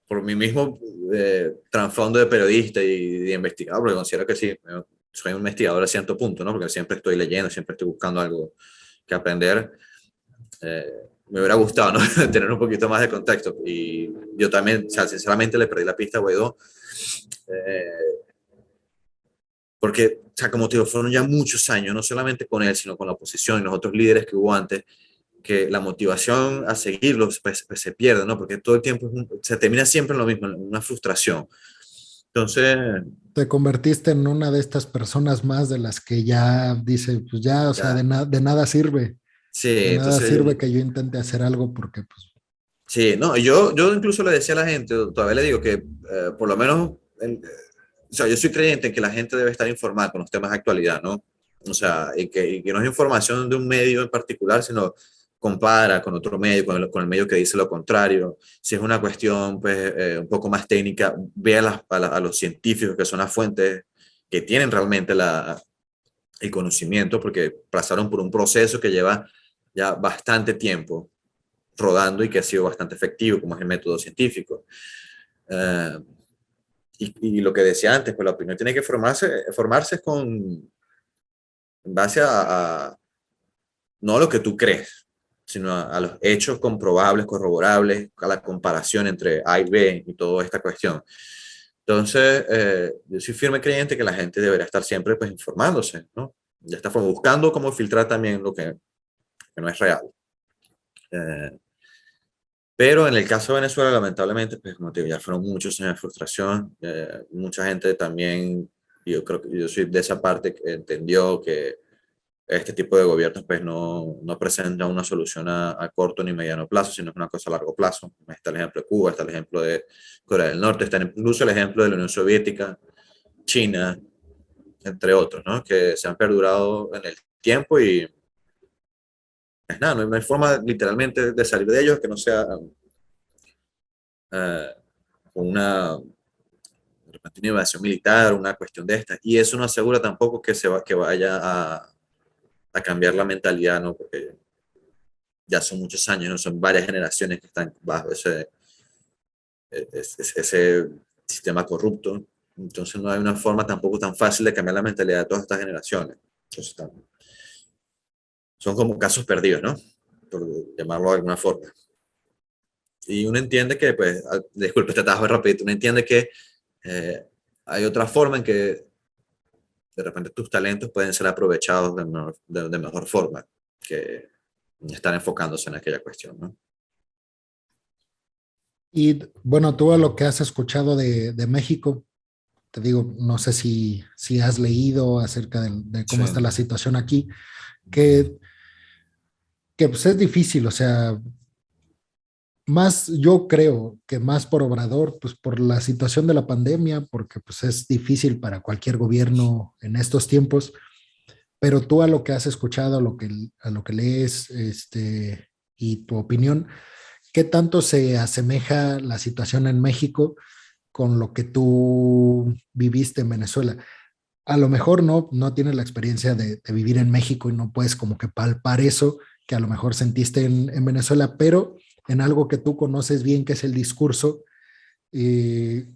por mi mismo trasfondo de periodista de investigador, porque considero que sí, soy un investigador a cierto punto, ¿no? Porque siempre estoy leyendo, siempre estoy buscando algo que aprender. eh, Me hubiera gustado, ¿no? Tener un poquito más de contexto. Y yo también, o sea, sinceramente le perdí la pista a Guaidó, eh, porque, o sea, como te digo, fueron ya muchos años, no solamente con él, sino con la oposición y los otros líderes que hubo antes, que la motivación a seguirlos pues, se pierde, ¿no? Porque todo el tiempo se termina siempre en lo mismo, en una frustración. Entonces, Te convertiste en una de estas personas más de las que ya dice, pues ya, o sea, ya, sí, de nada entonces, sirve que yo intente hacer algo porque, pues, sí, no, yo incluso le decía a la gente, todavía le digo que por lo menos, o sea, yo soy creyente en que la gente debe estar informada con los temas de actualidad, ¿no? O sea, y que no es información de un medio en particular, sino compara con otro medio, con el medio que dice lo contrario. Si es una cuestión, pues, un poco más técnica, vea a los científicos que son las fuentes que tienen realmente el conocimiento, porque pasaron por un proceso que lleva ya bastante tiempo rodando y que ha sido bastante efectivo, como es el método científico. Eh, y lo que decía antes, pues la opinión tiene que formarse en base no a lo que tú crees, sino a los hechos comprobables, corroborables, a la comparación entre A y B y toda esta cuestión. Entonces, yo soy firme creyente que la gente debería estar siempre pues, informándose, ¿no? De esta forma, buscando cómo filtrar también lo que no es real. Eh, pero en el caso de Venezuela, lamentablemente, pues como te digo, ya fueron muchos años de frustración. Mucha gente también, yo creo que yo soy de esa parte que entendió que este tipo de gobiernos pues no presenta una solución a corto ni mediano plazo, sino es una cosa a largo plazo. Está el ejemplo de Cuba, está el ejemplo de Corea del Norte, está incluso el ejemplo de la Unión Soviética, China, entre otros, ¿no? Que se han perdurado en el tiempo y pues nada, no hay forma literalmente de salir de ellos que no sea uh, una, de repente una invasión militar, una cuestión de esta. Y eso no asegura tampoco que vaya a cambiar la mentalidad, ¿no? Porque ya son muchos años, ¿no? Son varias generaciones que están bajo ese sistema corrupto. Entonces no hay una forma tampoco tan fácil de cambiar la mentalidad de todas estas generaciones. Entonces, son como casos perdidos, ¿no? Por llamarlo de alguna forma. Y uno entiende que, pues, disculpe, este atajo rápido, uno entiende que eh, hay otra forma en que de repente tus talentos pueden ser aprovechados de mejor forma que estar enfocándose en aquella cuestión, ¿no? Y bueno, tú a lo que has escuchado de México, te digo, no sé si has leído acerca de cómo está Sí, la situación aquí, que, que pues es difícil, o sea, más yo creo que más por Obrador, pues por la situación de la pandemia, porque pues es difícil para cualquier gobierno en estos tiempos, pero tú a lo que has escuchado, a lo que lees, y tu opinión, ¿qué tanto se asemeja la situación en México con lo que tú viviste en Venezuela? A lo mejor no tienes la experiencia de vivir en México y no puedes como que palpar eso que a lo mejor sentiste en Venezuela, pero en algo que tú conoces bien, que es el discurso, eh,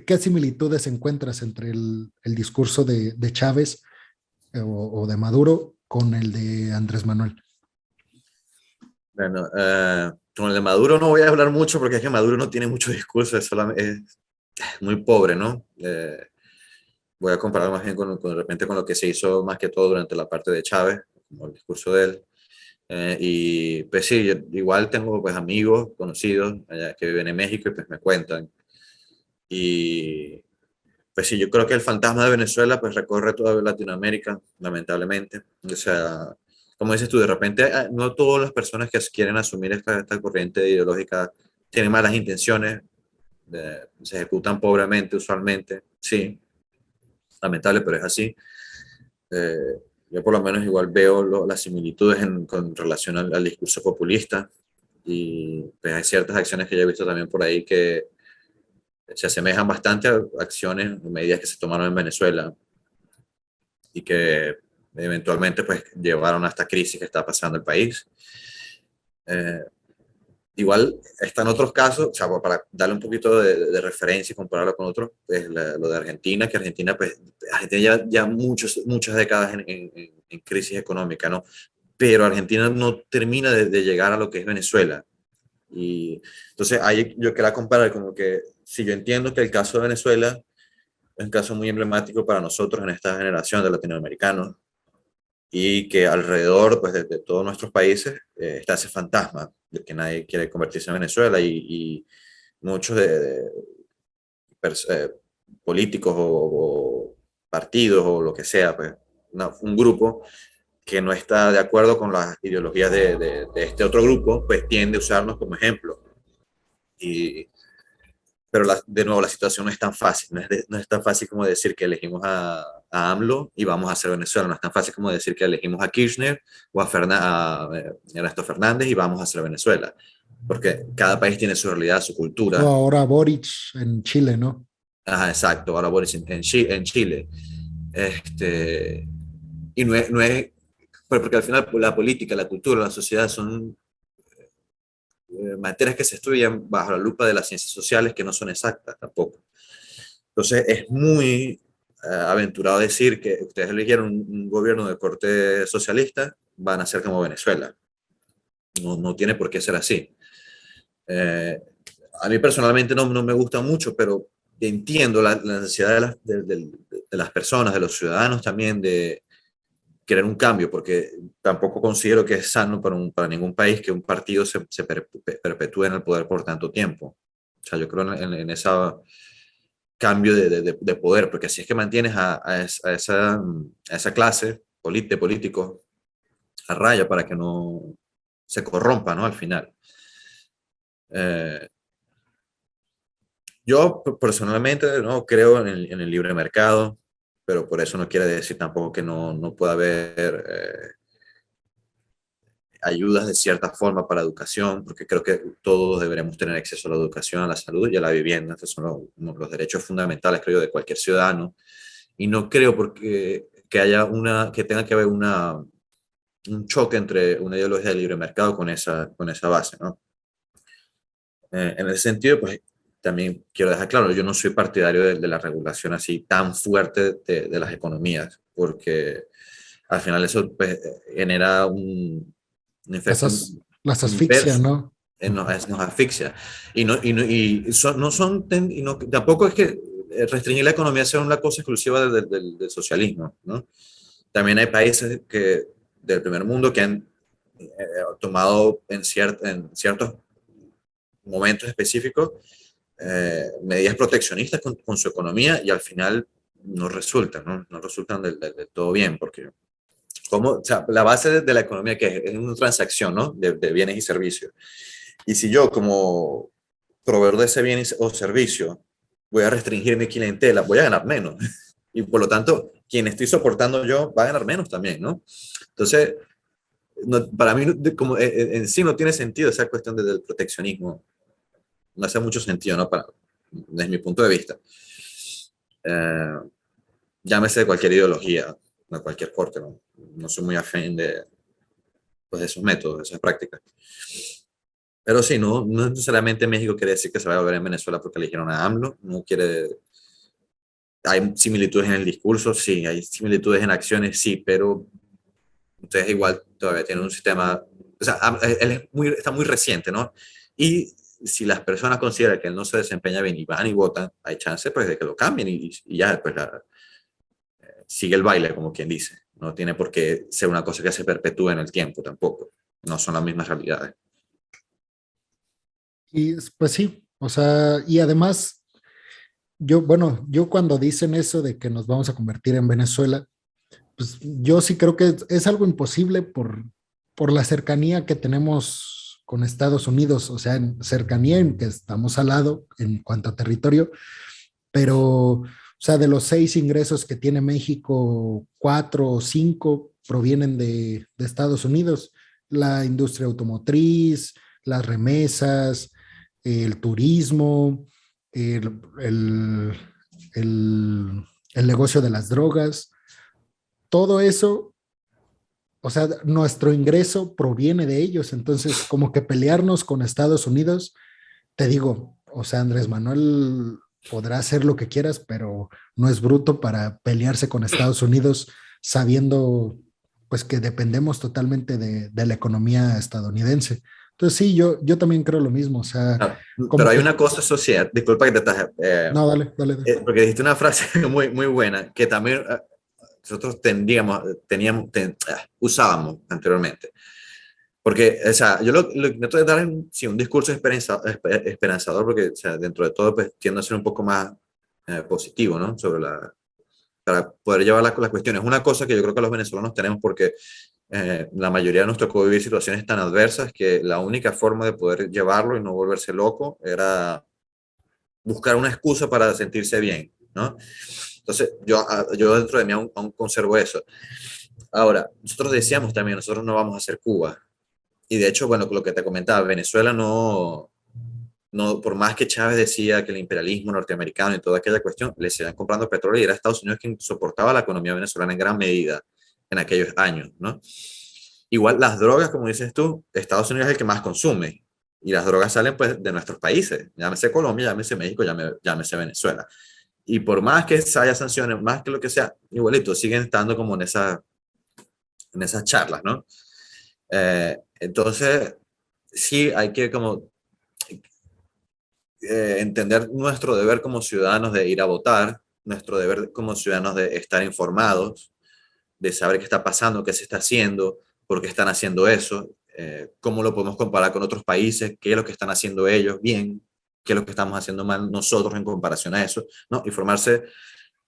¿qué similitudes encuentras entre el discurso de Chávez o de Maduro con el de Andrés Manuel? bueno, con el de Maduro no voy a hablar mucho porque es que Maduro no tiene mucho discurso, es muy pobre, ¿no? Voy a comparar más bien de repente con lo que se hizo más que todo durante la parte de Chávez, como el discurso de él. Y pues sí, yo igual tengo pues amigos, conocidos allá que viven en México y pues me cuentan. Y pues sí, yo creo que el fantasma de Venezuela pues recorre toda Latinoamérica, lamentablemente. O sea, como dices tú, de repente no todas las personas que quieren asumir esta corriente ideológica tienen malas intenciones, se ejecutan pobremente usualmente, sí, lamentable, pero es así. Eh, yo por lo menos igual veo las similitudes con relación al discurso populista y pues, hay ciertas acciones que yo he visto también por ahí que se asemejan bastante a acciones o medidas que se tomaron en Venezuela y que eventualmente pues llevaron a esta crisis que está pasando el país. Eh, igual están otros casos, o sea, para darle un poquito de referencia y compararlo con otros, pues lo de Argentina, que Argentina, pues, Argentina ya muchas décadas en crisis económica, ¿no? Pero Argentina no termina de llegar a lo que es Venezuela. Y entonces ahí yo quería comparar como que si yo entiendo que el caso de Venezuela es un caso muy emblemático para nosotros en esta generación de latinoamericanos y que alrededor pues, de todos nuestros países está ese fantasma de que nadie quiere convertirse en Venezuela y muchos eh, políticos o partidos o lo que sea, pues un grupo que no está de acuerdo con las ideologías de este otro grupo, pues tiende a usarnos como ejemplo. Y, pero de nuevo, la situación no es tan fácil, no es tan fácil como decir que elegimos a AMLO y vamos a hacer Venezuela, no es tan fácil como decir que elegimos a Kirchner o a Ernesto Fernández y vamos a hacer Venezuela, porque cada país tiene su realidad, su O cultura. ahora Boric en Chile, ¿no? Ajá, exacto, ahora Boris en Chile. Y no es, porque al final la política, la cultura, la sociedad son materias que se estudian bajo la lupa de las ciencias sociales que no son exactas tampoco. Entonces es muy aventurado decir que ustedes eligieron un gobierno de corte socialista, van a ser como Venezuela. No tiene por qué ser así. Eh, a mí personalmente no me gusta mucho, pero entiendo la necesidad de las personas, de los ciudadanos también, de querer un cambio, porque tampoco considero que es sano para ningún país que un partido se perpetúe en el poder por tanto tiempo. O sea, yo creo en ese cambio de poder, porque así es que mantienes a esa clase de políticos a raya para que no se corrompa, ¿no? Al final. Eh, yo personalmente no creo en el libre mercado, pero por eso no quiere decir tampoco que no pueda haber ayudas de cierta forma para educación, porque creo que todos deberemos tener acceso a la educación, a la salud y a la vivienda. Estos son los derechos fundamentales, creo yo, de cualquier ciudadano. Y no creo que haya que tenga que haber un choque entre una ideología del libre mercado con esa base, ¿no? En ese sentido, pues también quiero dejar claro, yo no soy partidario de la regulación así tan fuerte de las economías, porque al final eso pues, genera un Las, efecto las asfixia, inverso, ¿no? nos asfixia. No son, tampoco es que restringir la economía sea una cosa exclusiva del socialismo, ¿no? También hay países del primer mundo que han tomado en ciertos momentos específicos medidas proteccionistas con su economía y al final no resultan, ¿no? No resultan del todo bien, porque o sea, la base de la economía que es una transacción, ¿no? De bienes y servicios. Y si yo como proveedor de ese bien o servicio voy a restringir mi clientela, voy a ganar menos. Y por lo tanto, quien estoy soportando yo va a ganar menos también, ¿no? Entonces, para mí, como en sí no tiene sentido esa cuestión del proteccionismo. No hace mucho sentido, ¿no? Desde mi punto de vista. Eh, llámese de cualquier ideología, de cualquier corte, ¿no? No soy muy afín pues, de esos métodos, de esas prácticas. Pero sí, no necesariamente México quiere decir que se va a volver en Venezuela porque eligieron a AMLO. No quiere. Hay similitudes en el discurso, sí. Hay similitudes en acciones, sí. Pero ustedes igual todavía tienen un sistema. O sea, él está muy reciente, ¿no? Y si las personas consideran que él no se desempeña bien y van y votan, hay chance pues de que lo cambien y ya pues sigue el baile, como quien dice. No tiene por qué ser una cosa que se perpetúe en el tiempo tampoco. No son las mismas realidades. Y pues sí, o sea, y además, bueno, yo cuando dicen eso de que nos vamos a convertir en Venezuela, pues yo sí creo que es algo imposible por la cercanía que tenemos con Estados Unidos, o sea, en cercanía en que estamos al lado en cuanto a territorio, pero, o sea, de los 6 ingresos que tiene México, 4 o 5 provienen de Estados Unidos, la industria automotriz, las remesas, el turismo, el, el, el negocio de las drogas, todo eso, o sea, nuestro ingreso proviene de ellos. Entonces, como que pelearnos con Estados Unidos, te digo, o sea, Andrés Manuel podrá hacer lo que quieras, pero no es bruto para pelearse con Estados Unidos sabiendo pues que dependemos totalmente de la economía estadounidense. Entonces sí, yo también creo lo mismo, o sea, Ah, pero como hay que, una cosa social, disculpa que te estás, no, dale, dale, dale. porque dijiste una frase muy buena que también nosotros usábamos anteriormente. Porque, o sea, yo lo que intento de dar es sí, un discurso esperanzador, porque, o sea, dentro de todo, pues tiendo a ser un poco más positivo, ¿no? Para poder llevar las cuestiones. Una cosa que yo creo que los venezolanos tenemos porque la mayoría nos tocó vivir situaciones tan adversas que la única forma de poder llevarlo y no volverse loco era buscar una excusa para sentirse bien, ¿no? Entonces, yo dentro de mí aún conservo eso. Ahora, nosotros decíamos también, nosotros no vamos a ser Cuba. Y de hecho, bueno, lo que te comentaba, Venezuela por más que Chávez decía que el imperialismo norteamericano y toda aquella cuestión, le seguían comprando petróleo y era Estados Unidos quien soportaba la economía venezolana en gran medida en aquellos años, ¿no? Igual las drogas, como dices tú, Estados Unidos es el que más consume y las drogas salen pues de nuestros países, llámese Colombia, llámese México, llámese Venezuela. Y por más que haya sanciones, más que lo que sea, igualito, siguen estando como en esas charlas, ¿no? Entonces, sí hay que como entender nuestro deber como ciudadanos de ir a votar, nuestro deber como ciudadanos de estar informados, de saber qué está pasando, qué se está haciendo, por qué están haciendo eso, cómo lo podemos comparar con otros países, qué es lo que están haciendo ellos bien, qué es lo que estamos haciendo mal nosotros en comparación a eso, ¿no? Y formarse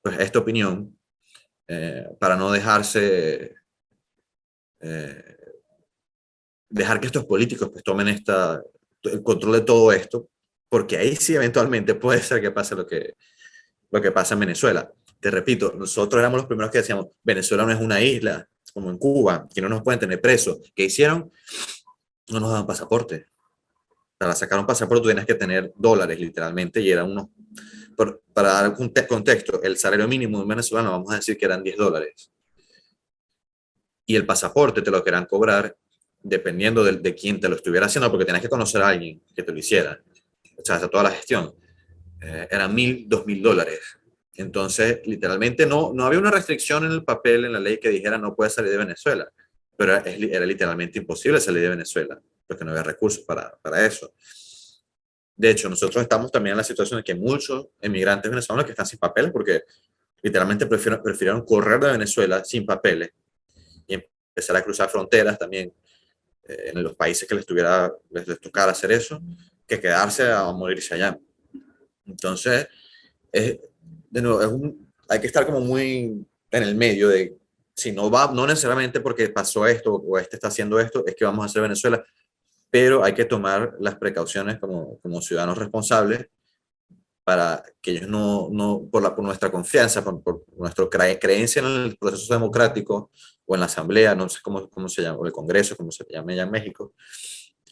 pues, esta opinión para no dejarse eh, dejar que estos políticos pues tomen el control de todo esto, porque ahí sí eventualmente puede ser que pase lo que pasa en Venezuela. Te repito, nosotros éramos los primeros que decíamos, Venezuela no es una isla, como en Cuba, que no nos pueden tener presos. ¿Qué hicieron? No nos daban pasaporte. Para sacar un pasaporte tienes que tener dólares, literalmente, y eran unos, para dar un contexto, el salario mínimo de un venezolano, vamos a decir que eran $10. Y el pasaporte te lo querían cobrar dependiendo de quién te lo estuviera haciendo, porque tenías que conocer a alguien que te lo hiciera. O sea, hasta toda la gestión. Eran $1,000, $2,000. Entonces, literalmente no había una restricción en el papel, en la ley, que dijera no puedes salir de Venezuela, pero era literalmente imposible salir de Venezuela, porque no había recursos para eso. De hecho, nosotros estamos también en la situación de que muchos emigrantes venezolanos que están sin papeles, porque literalmente prefirieron correr de Venezuela sin papeles y empezar a cruzar fronteras también en los países que les tocara hacer eso, que quedarse a morirse allá. Entonces, es, de nuevo, hay que estar como muy en el medio de, si no va, no necesariamente porque pasó esto o este está haciendo esto, es que vamos a hacer Venezuela, pero hay que tomar las precauciones como ciudadanos responsables para que ellos por nuestra confianza, por nuestra creencia en el proceso democrático o en la asamblea, no sé cómo se llama, o el Congreso, como se llama allá en México,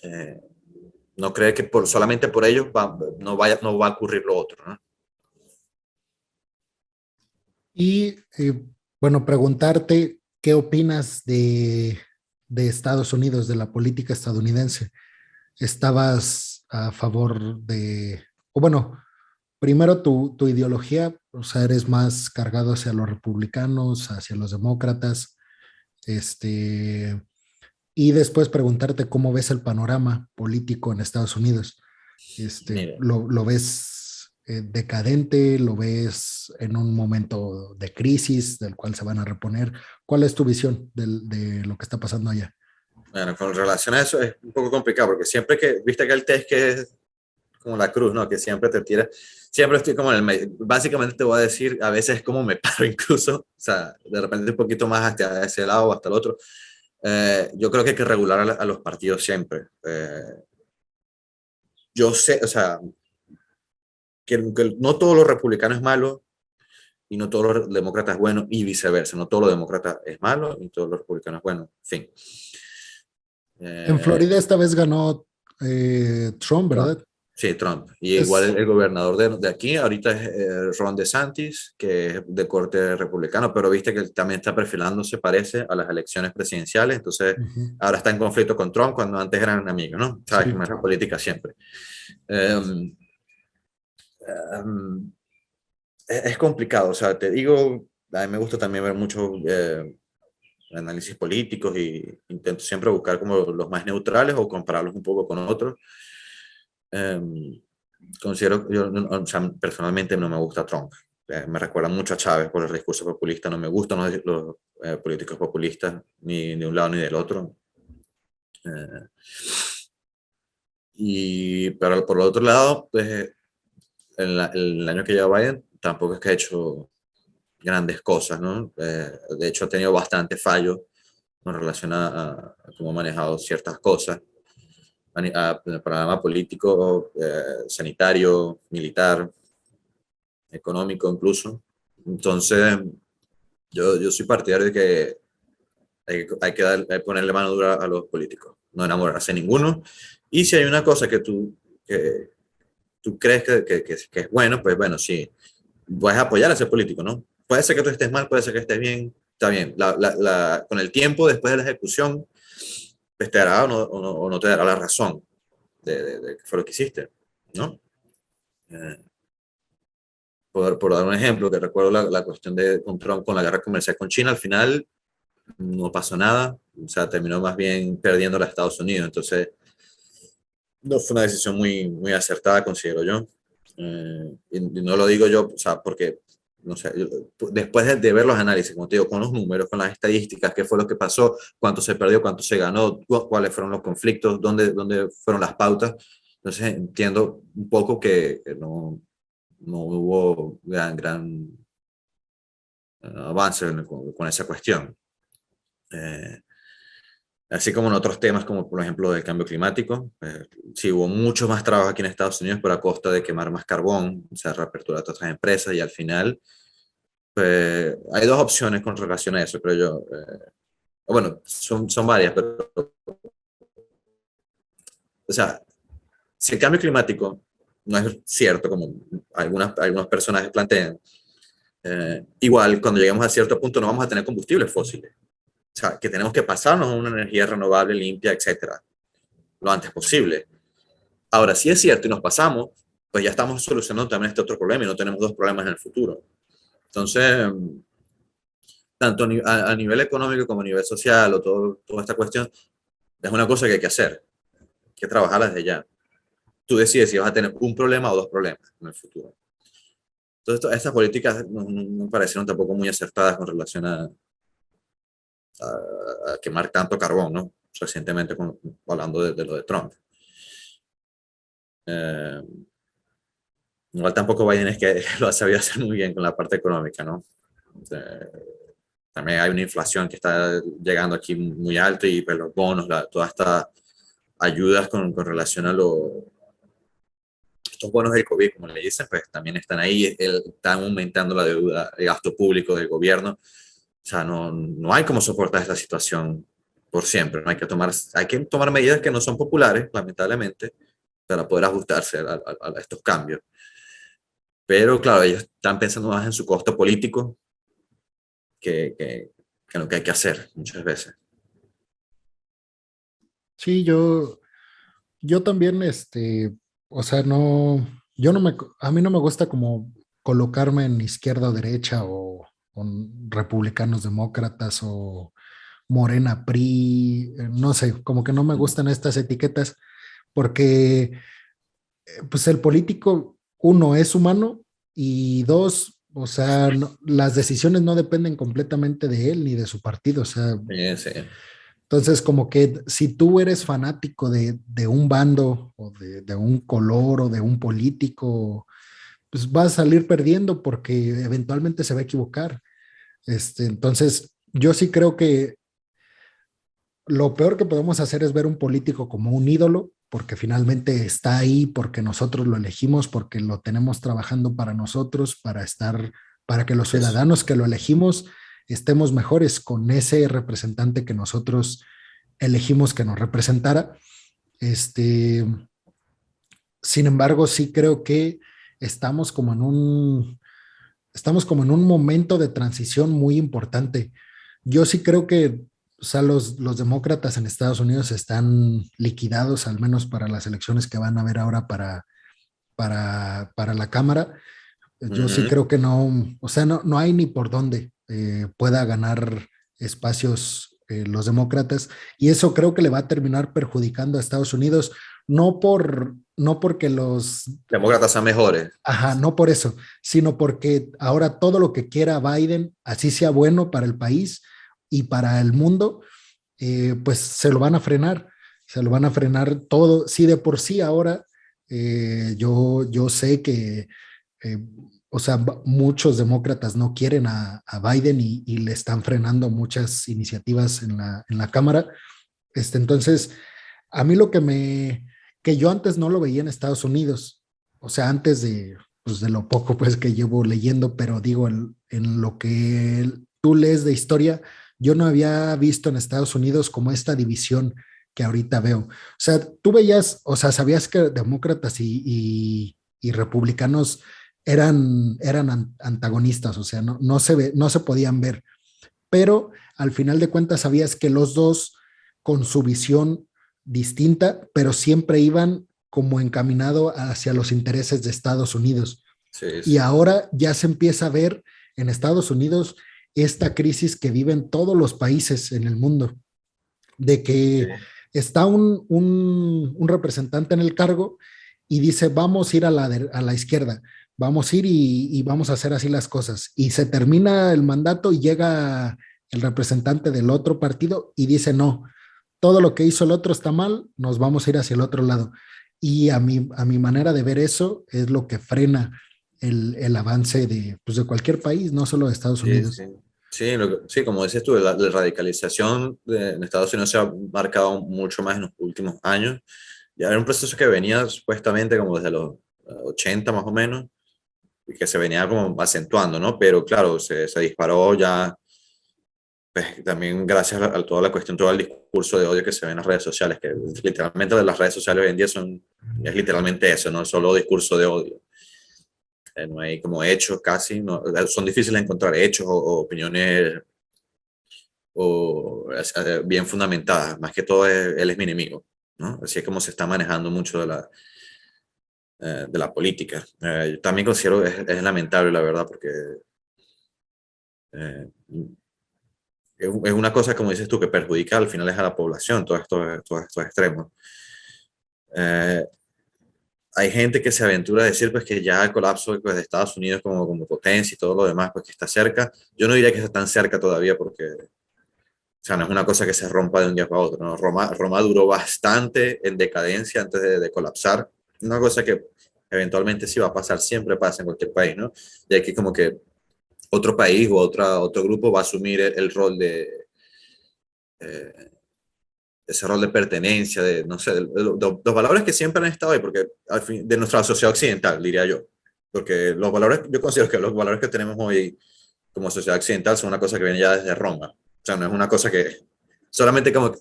eh, no cree que solamente por ellos no va a ocurrir lo otro, ¿no? Y bueno, preguntarte qué opinas de Estados Unidos, de la política estadounidense. ¿Estabas a favor de, o bueno, primero tu ideología, o sea, eres más cargado hacia los republicanos, hacia los demócratas, este, y después preguntarte cómo ves el panorama político en Estados Unidos? Mire, ¿Lo ves decadente? ¿Lo ves en un momento de crisis del cual se van a reponer? ¿Cuál es tu visión de lo que está pasando allá? bueno, con relación a eso es un poco complicado porque siempre viste que el test que es como la cruz, ¿no? Que siempre te tira, siempre estoy como en el medio. Básicamente te voy a decir, a veces es como me paro incluso, o sea, de repente un poquito más hasta ese lado o hasta el otro. Yo creo que hay que regular a los partidos siempre. Yo sé, o sea, que no todos los republicanos es malo y no todos los demócratas es bueno y viceversa, no todos los demócratas es malo y todos los republicanos es bueno, en fin. En Eh, Florida esta vez ganó Trump, Trump. ¿verdad? Sí, Trump. Y igual Es, el gobernador de aquí ahorita es Ron DeSantis, que es de corte republicano, pero viste que él también está perfilándose, parece, a las elecciones presidenciales. Entonces, ujú, ahora está en conflicto con Trump cuando antes eran amigos, ¿no? Sabes que sí. es la política siempre. Um, um, es complicado, o sea, te digo, a mí me gusta también ver muchos análisis políticos y intento siempre buscar como los más neutrales o compararlos un poco con otros. Um, Considero, o sea, personalmente no me gusta Trump. Me recuerda mucho a Chávez por el discurso populista. No me gustan los políticos populistas, ni de un lado ni del otro. Eh, pero por el otro lado, pues, el año que lleva Biden tampoco es que ha hecho grandes cosas, ¿no? De hecho, ha tenido bastante fallos con relación a cómo ha manejado ciertas cosas. En el programa político, sanitario, militar, económico incluso. Entonces, yo soy partidario de que hay que ponerle mano dura a los políticos, no enamorarse de ninguno. Y si hay una cosa que tú crees que es bueno, pues bueno, sí, puedes apoyar a ese político, ¿no? Puede ser que tú estés mal, puede ser que estés bien, está bien. Con el tiempo, después de la ejecución, pues te dará o no te dará la razón de qué fue lo que hiciste, ¿no? Eh, por dar un ejemplo, que recuerdo la cuestión con Trump con la guerra comercial con China, al final no pasó nada, o sea, terminó más bien perdiendo a Estados Unidos, entonces no fue una decisión muy acertada, considero yo. Y no lo digo yo, o sea, porque, no sé, después de ver los análisis, como te digo, con los números, con las estadísticas, qué fue lo que pasó, cuánto se perdió, cuánto se ganó, cuáles fueron los conflictos, dónde fueron las pautas, entonces entiendo un poco que no hubo gran avance con esa cuestión. Eh, Así como en otros temas, como por ejemplo el cambio climático, sí hubo mucho más trabajo aquí en Estados Unidos, pero a costa de quemar más carbón, o sea, reapertura de otras empresas, y al final, pues, hay dos opciones con relación a eso, creo yo. Bueno, son varias, pero, o sea, si el cambio climático no es cierto, como algunas personas plantean, igual cuando lleguemos a cierto punto no vamos a tener combustibles fósiles. O sea, que tenemos que pasarnos a una energía renovable, limpia, etcétera, lo antes posible. Ahora, si es cierto y nos pasamos, pues ya estamos solucionando también este otro problema y no tenemos dos problemas en el futuro. Entonces, tanto a nivel económico como a nivel social o toda esta cuestión, es una cosa que hay que hacer, hay que trabajar desde ya. Tú decides si vas a tener un problema o dos problemas en el futuro. Entonces, estas políticas no me parecieron tampoco muy acertadas con relación a quemar tanto carbón, ¿no? Recientemente, hablando de lo de Trump. Eh, Igual tampoco Biden es que lo ha sabido hacer muy bien con la parte económica, ¿no? Eh, También hay una inflación que está llegando aquí muy alto y pues, los bonos, todas estas ayudas con relación a estos bonos del COVID, como le dicen, pues también están ahí, están aumentando la deuda, el gasto público del gobierno. O sea, no hay cómo soportar esta situación por siempre. ¿No? Hay que tomar medidas que no son populares, lamentablemente, para poder ajustarse a estos cambios. Pero claro, ellos están pensando más en su costo político que en lo que hay que hacer muchas veces. Sí, yo también, o sea, no, yo no me, a mí no me gusta como colocarme en izquierda o derecha o con republicanos demócratas o Morena PRI, no sé, como que no me gustan estas etiquetas porque pues el político, uno, es humano y dos, o sea, las decisiones no dependen completamente de él ni de su partido, o sea, Sí, sí. entonces como que si tú eres fanático de un bando o de un color o de un político, pues vas a salir perdiendo porque eventualmente se va a equivocar. Entonces, yo sí creo que lo peor que podemos hacer es ver un político como un ídolo, porque finalmente está ahí, porque nosotros lo elegimos, porque lo tenemos trabajando para nosotros, para estar, para que los Eso. ciudadanos que lo elegimos estemos mejores con ese representante que nosotros elegimos que nos representara. Este, Sin embargo, sí creo que estamos como en un, estamos como en un momento de transición muy importante. Yo sí creo que, o sea, los demócratas en Estados Unidos están liquidados, al menos para las elecciones que van a haber ahora para la Cámara. Yo sí Ujú. creo que no, o sea, no hay ni por dónde pueda ganar espacios los demócratas y eso creo que le va a terminar perjudicando a Estados Unidos, no porque los, Demócratas sean mejores. ajá, no por eso, sino porque ahora todo lo que quiera Biden, así sea bueno para el país y para el mundo, pues se lo van a frenar todo. Sí, de por sí ahora yo sé que, eh, o sea, muchos demócratas no quieren a Biden y le están frenando muchas iniciativas en la Cámara. Entonces, a mí que yo antes no lo veía en Estados Unidos, o sea, antes de, pues de lo poco pues que llevo leyendo, pero digo, en lo que tú lees de historia, yo no había visto en Estados Unidos como esta división que ahorita veo. O sea, tú veías, o sea, sabías que demócratas y republicanos eran antagonistas, o sea, no se podían ver, pero al final de cuentas sabías que los dos con su visión distinta, pero siempre iban como encaminado hacia los intereses de Estados Unidos. Sí, Y sí. ahora ya se empieza a ver en Estados Unidos esta crisis que viven todos los países en el mundo, de Sí. que está un representante en el cargo y dice, vamos a ir a la izquierda, vamos a ir y vamos a hacer así las cosas. Y se termina el mandato y llega el representante del otro partido y dice, no, todo lo que hizo el otro está mal, nos vamos a ir hacia el otro lado. Y a mi manera de ver eso es lo que frena el avance de, pues de cualquier país, no solo de Estados Sí, sí. Unidos. Sí, sí, como dices tú, la radicalización en Estados Unidos se ha marcado mucho más en los últimos años. Ya era un proceso que venía supuestamente como desde los 80 más o menos, y que se venía como acentuando, ¿no? Pero claro, se disparó ya, pues, también gracias a toda la cuestión, todo el discurso de odio que se ve en las redes sociales, que literalmente las redes sociales hoy en día es literalmente eso, no solo discurso de odio. No hay como hechos casi, no, son difíciles de encontrar hechos o opiniones bien fundamentadas, más que todo él es mi enemigo, ¿no? Así es como se está manejando mucho de la política. Yo también considero es lamentable, la verdad, porque eh, es una cosa, como dices tú, que perjudica al final es a la población, todos estos extremos. Eh, Hay gente que se aventura a decir pues, que ya el colapso pues, de Estados Unidos como potencia y todo lo demás, pues que está cerca. Yo no diría que está tan cerca todavía porque, o sea, no es una cosa que se rompa de un día para otro, ¿no? Roma duró bastante en decadencia antes de colapsar. Una cosa que eventualmente sí va a pasar, siempre pasa en cualquier país, ¿no? Y aquí como que otro país o otro grupo va a asumir el rol eh, ese rol de pertenencia, de, no sé, los valores que siempre han estado ahí, porque al fin, de nuestra sociedad occidental, diría yo. Porque los valores, yo considero que los valores que tenemos hoy como sociedad occidental son una cosa que viene ya desde Roma. O sea, no es una cosa que solamente como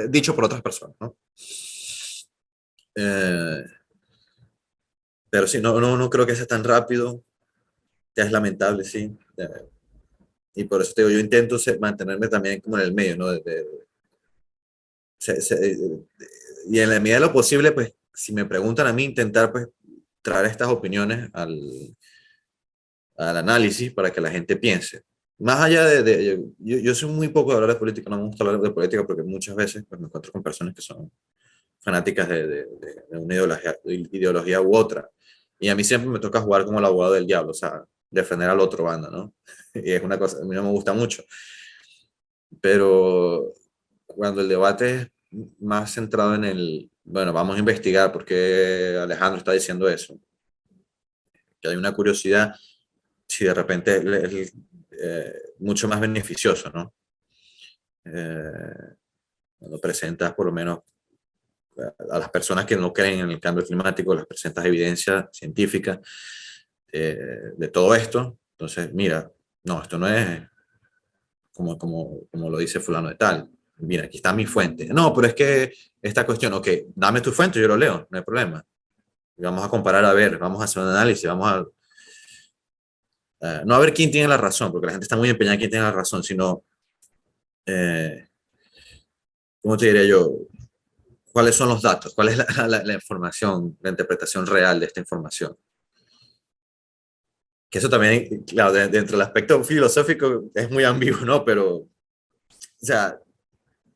dicho por otras personas, ¿no? Eh, pero sí, no creo que sea tan rápido. Ya es lamentable, sí. Y por eso te digo, yo intento mantenerme también como en el medio, ¿no? Se- se- y en la medida de lo posible, pues, si me preguntan a mí, intentar, pues, traer estas opiniones al análisis para que la gente piense. Más allá yo soy muy poco de hablar de política, no me gusta hablar de política porque muchas veces pues, me encuentro con personas que son fanáticas de una ideología u otra. Y a mí siempre me toca jugar como el abogado del diablo, o sea, defender al otro bando, ¿no? Y es una cosa, a mí no me gusta mucho. Pero cuando el debate es más centrado en bueno, vamos a investigar por qué Alejandro está diciendo eso, que hay una curiosidad, si de repente es mucho más beneficioso, ¿no? Eh, Cuando presentas por lo menos a las personas que no creen en el cambio climático, les presentas evidencia científica de todo esto, entonces, mira, no, esto no es como lo dice fulano de tal. Mira, aquí está mi fuente. No, pero es que esta cuestión, ok, dame tu fuente, yo lo leo, no hay problema. Y vamos a comparar, a ver, vamos a hacer un análisis, vamos no a ver quién tiene la razón, porque la gente está muy empeñada en quién tiene la razón, sino, eh, ¿cómo te diría yo? ¿Cuáles son los datos? ¿Cuál es la información, la interpretación real de esta información? Que eso también, claro, dentro del aspecto filosófico es muy ambiguo, ¿no? Pero, o sea,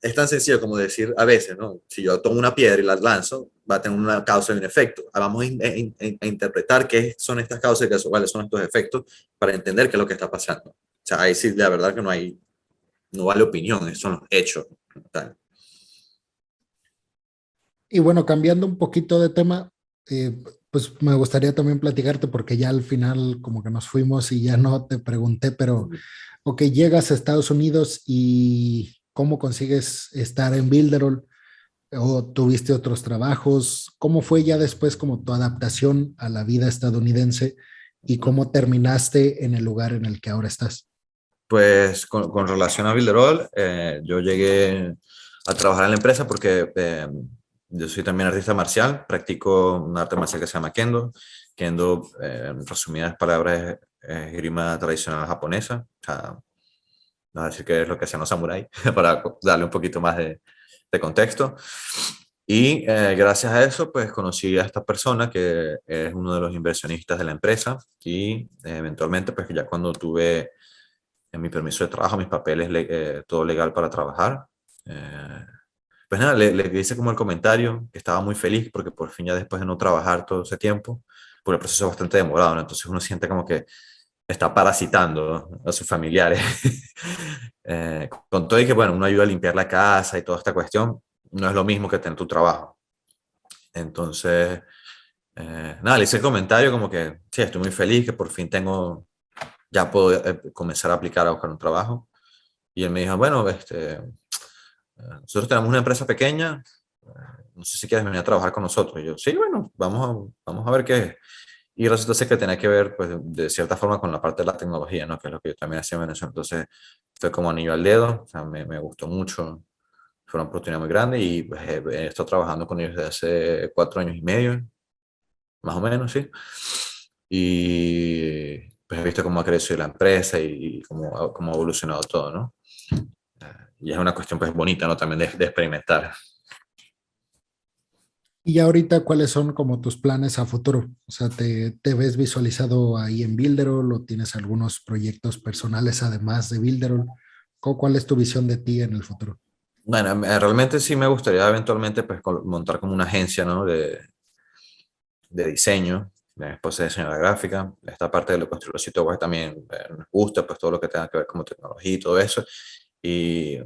es tan sencillo como decir a veces, ¿no? Si yo tomo una piedra y la lanzo, va a tener una causa y un efecto. Vamos a interpretar qué son estas causas y cuáles son estos efectos para entender qué es lo que está pasando. O sea, ahí sí, la verdad que no vale opinión, son los hechos. Tal. Y bueno, cambiando un poquito de tema, pues me gustaría también platicarte porque ya al final como que nos fuimos y ya no te pregunté, pero ok, llegas a Estados Unidos y cómo consigues estar en Builderall o tuviste otros trabajos, cómo fue ya después como tu adaptación a la vida estadounidense y cómo terminaste en el lugar en el que ahora estás. Pues con relación a Builderall, yo llegué a trabajar en la empresa porque yo soy también artista marcial, practico un arte marcial que se llama Kendo. Kendo, en resumidas palabras, es esgrima tradicional japonesa. O sea, no voy a decir qué es lo que hacían los samuráis, para darle un poquito más de contexto. Y gracias a eso, pues conocí a esta persona que es uno de los inversionistas de la empresa y eventualmente, pues ya cuando tuve en mi permiso de trabajo, mis papeles, todo legal para trabajar. Eh, pues nada, le hice como el comentario que estaba muy feliz porque por fin ya después de no trabajar todo ese tiempo, porque el proceso es bastante demorado, ¿no? Entonces uno siente como que está parasitando, ¿no?, a sus familiares. Con todo y que, bueno, uno ayuda a limpiar la casa y toda esta cuestión, no es lo mismo que tener tu trabajo. Entonces, nada, le hice el comentario como que, sí, estoy muy feliz que por fin tengo ya puedo comenzar a aplicar a buscar un trabajo. Y él me dijo, bueno, nosotros tenemos una empresa pequeña, no sé si quieres venir a trabajar con nosotros. Y yo, sí, bueno, vamos a ver qué es. Y resulta ser que tenía que ver, pues, de cierta forma con la parte de la tecnología, ¿no? Que es lo que yo también hacía en Venezuela. Entonces, fue como anillo al dedo, o sea, me gustó mucho, fue una oportunidad muy grande y pues, he estado trabajando con ellos desde hace 4 años y medio, más o menos, sí. Y pues he visto cómo ha crecido la empresa y cómo ha evolucionado todo, ¿no? Y es una cuestión, pues, bonita, ¿no? También de experimentar. Y ya ahorita, ¿cuáles son como tus planes a futuro? O sea, ¿te ves visualizado ahí en Builderall o tienes algunos proyectos personales además de Builderall? ¿Cuál es tu visión de ti en el futuro? Bueno, realmente sí me gustaría eventualmente, pues, montar como una agencia, ¿no? De diseño, mi esposa es diseñadora gráfica, esta parte de lo construir los sitios web también nos gusta, pues todo lo que tenga que ver como tecnología y todo eso. Y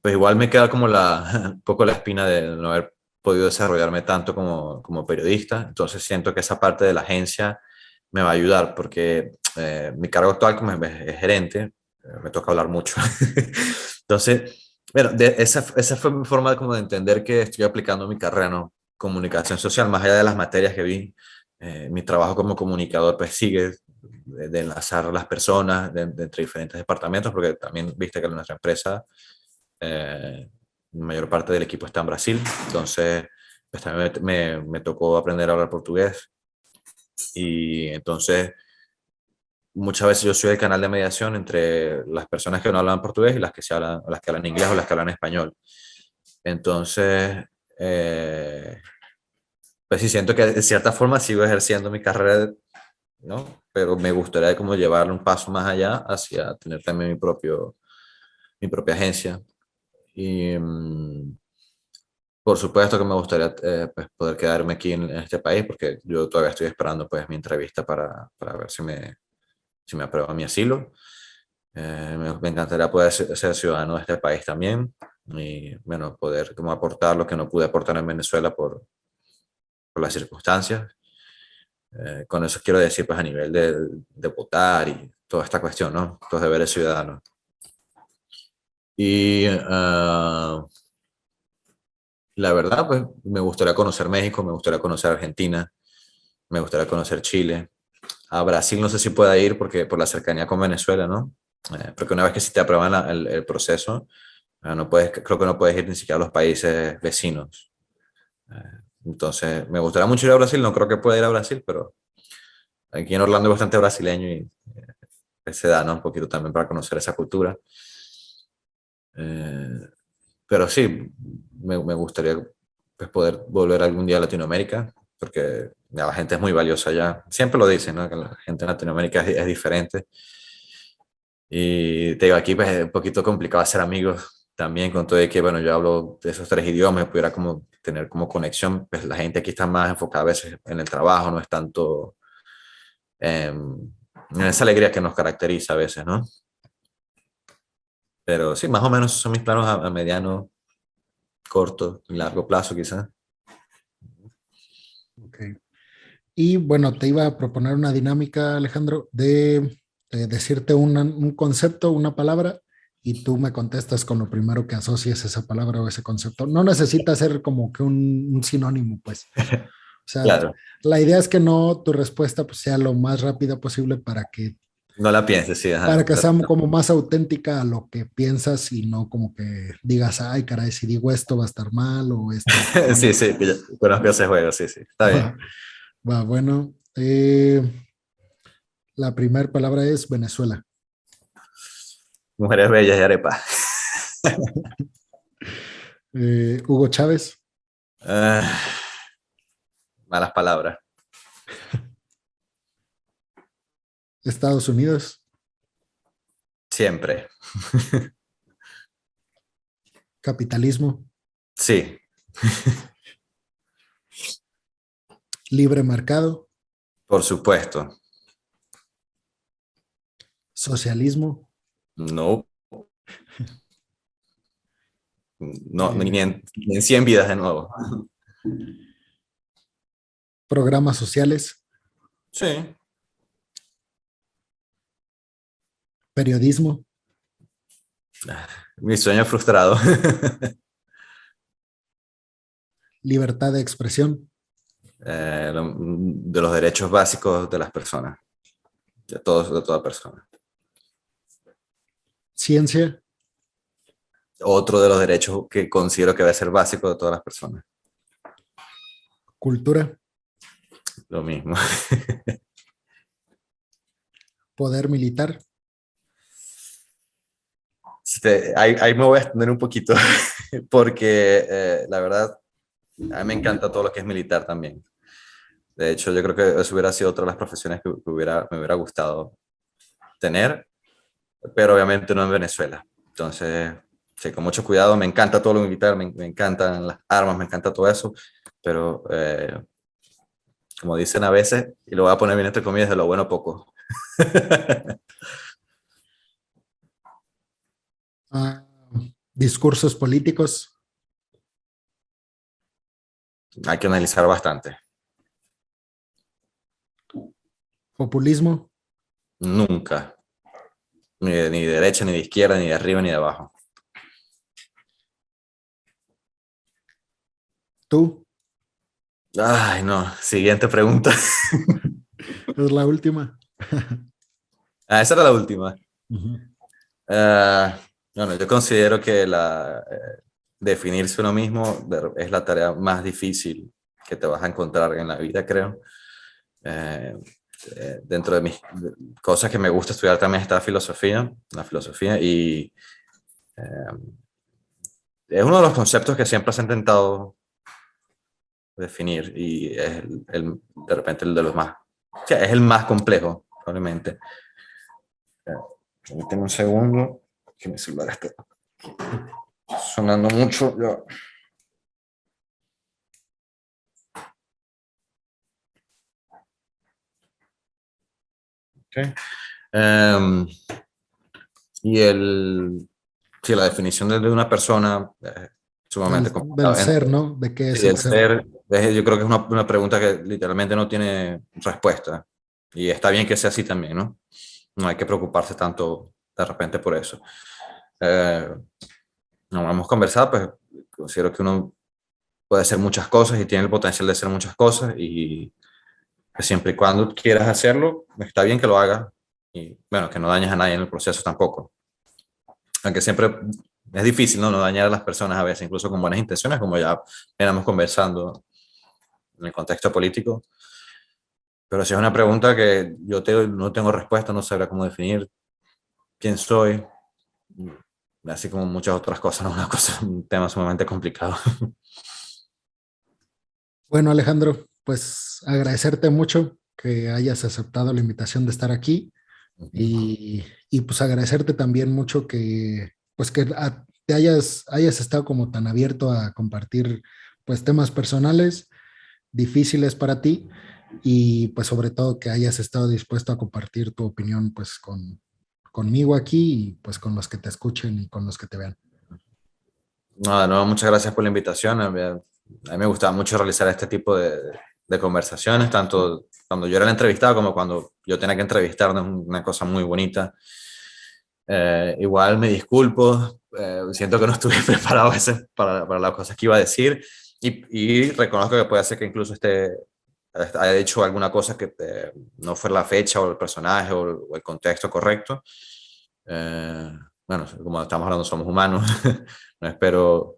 pues igual me queda como un poco la espina de no haber podido desarrollarme tanto como periodista, entonces siento que esa parte de la agencia me va a ayudar porque mi cargo actual como es gerente, me toca hablar mucho. Entonces, bueno, esa fue mi forma como de entender que estoy aplicando mi carrera, ¿no? Comunicación social, más allá de las materias que vi, mi trabajo como comunicador pues sigue de enlazar a las personas entre diferentes departamentos, porque también viste que nuestra empresa, la mayor parte del equipo está en Brasil, entonces pues también me tocó aprender a hablar portugués y entonces muchas veces yo soy el canal de mediación entre las personas que no hablan portugués y las que hablan inglés o las que hablan español. Entonces, pues sí, siento que de cierta forma sigo ejerciendo mi carrera, ¿no? Pero me gustaría como llevarlo un paso más allá hacia tener también mi propia agencia. Y por supuesto que me gustaría pues, poder quedarme aquí en este país porque yo todavía estoy esperando pues mi entrevista para ver si me aprueban mi asilo. Me encantaría poder ser ciudadano de este país también y, bueno, poder como aportar lo que no pude aportar en Venezuela por las circunstancias. Con eso quiero decir, pues, a nivel de votar y toda esta cuestión, ¿no? Los deberes ciudadanos. Y la verdad, pues, me gustaría conocer México, me gustaría conocer Argentina, me gustaría conocer Chile. A Brasil no sé si pueda ir porque por la cercanía con Venezuela, ¿no? Porque una vez que si te aprueban el proceso, no puedes, creo que no puedes ir ni siquiera a los países vecinos. Entonces, me gustaría mucho ir a Brasil, no creo que pueda ir a Brasil, pero aquí en Orlando hay bastante brasileño y se da, ¿no? Un poquito también para conocer esa cultura. Eh, pero sí, me gustaría pues, poder volver algún día a Latinoamérica, porque ya, la gente es muy valiosa allá. Siempre lo dicen, ¿no? Que la gente en Latinoamérica es diferente. Y te digo, aquí pues, es un poquito complicado hacer amigos también, con todo de que, bueno, yo hablo de esos 3 idiomas, pudiera como tener como conexión, pues la gente aquí está más enfocada a veces en el trabajo, no es tanto en esa alegría que nos caracteriza a veces, ¿no? Pero sí, más o menos son mis planos a mediano, corto y largo plazo, quizás. Ok. Y bueno, te iba a proponer una dinámica, Alejandro, de decirte un concepto, una palabra, y tú me contestas con lo primero que asocies esa palabra o ese concepto. No necesita ser como que un sinónimo, pues. O sea, Claro, la idea es que no tu respuesta pues, sea lo más rápida posible no la pienses, sí, para ajá. que sea como más auténtica a lo que piensas y no como que digas, ay, caray, si digo esto va a estar mal o esto va a estar Sí, bien. sí, conozco ese juego, sí, sí, está bien. Va, va, bueno. La primera palabra es Venezuela. Mujeres bellas y arepa. Hugo Chávez, Ah, malas palabras. Estados Unidos, Siempre. capitalismo, Sí, libre mercado, por supuesto. socialismo, No, no, eh, ni en 100 vidas de nuevo. programas sociales, Sí, Periodismo, Mi sueño frustrado. libertad de expresión, De los derechos básicos de las personas, de todos, de toda persona. ciencia, Otro de los derechos que considero que debe ser básico de todas las personas. cultura, Lo mismo. poder militar. Ahí me voy a extender un poquito, porque la verdad, a mí me encanta todo lo que es militar también. De hecho, yo creo que eso hubiera sido otra de las profesiones que me hubiera gustado tener, pero obviamente no en Venezuela. Entonces, sí, con mucho cuidado, me encanta todo lo militar, me encantan las armas, me encanta todo eso, pero como dicen a veces, y lo voy a poner bien entre comillas, de lo bueno poco. Ah, discursos políticos, Hay que analizar bastante. populismo, Nunca. Ni de derecha, ni de izquierda, ni de arriba, ni de abajo. tú, Ay, no. Siguiente pregunta. es la última. Esa era la última. Ujú. Ah, bueno, yo considero que definirse uno mismo es la tarea más difícil que te vas a encontrar en la vida, creo. Eh, Dentro de mis cosas que me gusta estudiar también está la filosofía, y es uno de los conceptos que siempre se ha intentado definir, y es de repente el de los más, o sea, es el más complejo, probablemente. Permíteme un segundo, que mi celular está sonando mucho. Ya. Okay. Um, y sí, la definición de una persona es sumamente Del complicada. ser, ¿no? ¿De qué es Sí, el el ser? ser, yo creo que es una pregunta que literalmente no tiene respuesta. Y está bien que sea así también, ¿no? No hay que preocuparse tanto de repente por eso. No hemos conversado, pues considero que uno puede hacer muchas cosas y tiene el potencial de hacer muchas cosas, y que siempre y cuando quieras hacerlo, está bien que lo hagas, y bueno, que no dañes a nadie en el proceso tampoco. Aunque siempre es difícil, ¿no? No dañar a las personas a veces, incluso con buenas intenciones, como ya éramos conversando en el contexto político. Pero si es una pregunta que no tengo respuesta, no sabría cómo definir quién soy, así como muchas otras cosas, ¿no? Un tema sumamente complicado. Bueno, Alejandro, pues agradecerte mucho que hayas aceptado la invitación de estar aquí y pues agradecerte también mucho que pues que te hayas estado como tan abierto a compartir pues temas personales difíciles para ti y pues sobre todo que hayas estado dispuesto a compartir tu opinión pues conmigo aquí y pues con los que te escuchen y con los que te vean. No, no, muchas gracias por la invitación. A mí me gustaba mucho realizar este tipo de conversaciones, tanto cuando yo era el entrevistado como cuando yo tenía que entrevistar, ¿no? Es una cosa muy bonita. Igual me disculpo, siento que no estuve preparado a veces para las cosas que iba a decir, y reconozco que puede ser que incluso haya dicho alguna cosa que no fue la fecha o el personaje o el contexto correcto. Eh, bueno, como estamos hablando, somos humanos. No espero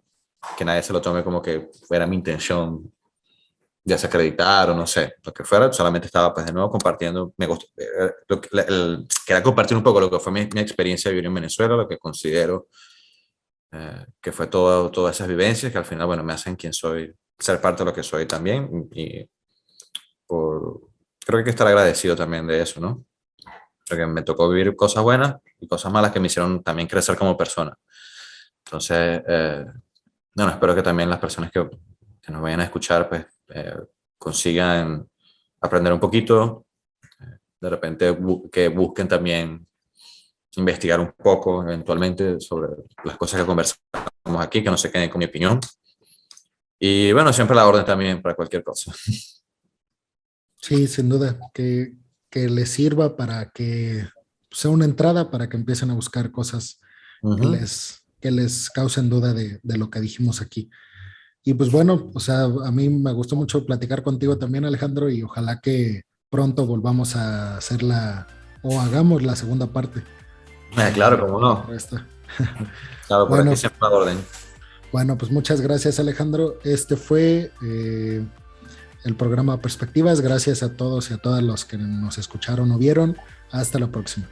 que nadie se lo tome como que fuera mi intención de desacreditar o no sé, lo que fuera. Solamente estaba pues de nuevo compartiendo, me gustó, quería compartir un poco lo que fue mi experiencia de vivir en Venezuela, lo que considero que fue todas esas vivencias que al final, bueno, me hacen quien soy, ser parte de lo que soy también, y por, creo que hay que estar agradecido también de eso, ¿no? Porque me tocó vivir cosas buenas y cosas malas que me hicieron también crecer como persona. Entonces, bueno, espero que también las personas que nos vayan a escuchar, pues, consigan aprender un poquito, de repente que busquen también investigar un poco eventualmente sobre las cosas que conversamos aquí, que no se queden con mi opinión. Y bueno, siempre la orden también para cualquier cosa. Sí, sin duda, que les sirva para que sea una entrada para que empiecen a buscar cosas que les causen duda de lo que dijimos aquí. Y pues bueno, o sea, a mí me gustó mucho platicar contigo también, Alejandro, y ojalá que pronto volvamos a hacer o hagamos la segunda parte Claro, cómo de no. esta. Claro, por aquí Bueno, siempre a la orden. bueno, pues muchas gracias, Alejandro. Este fue el programa Perspectivas. Gracias a todos y a todas los que nos escucharon o vieron. Hasta la próxima.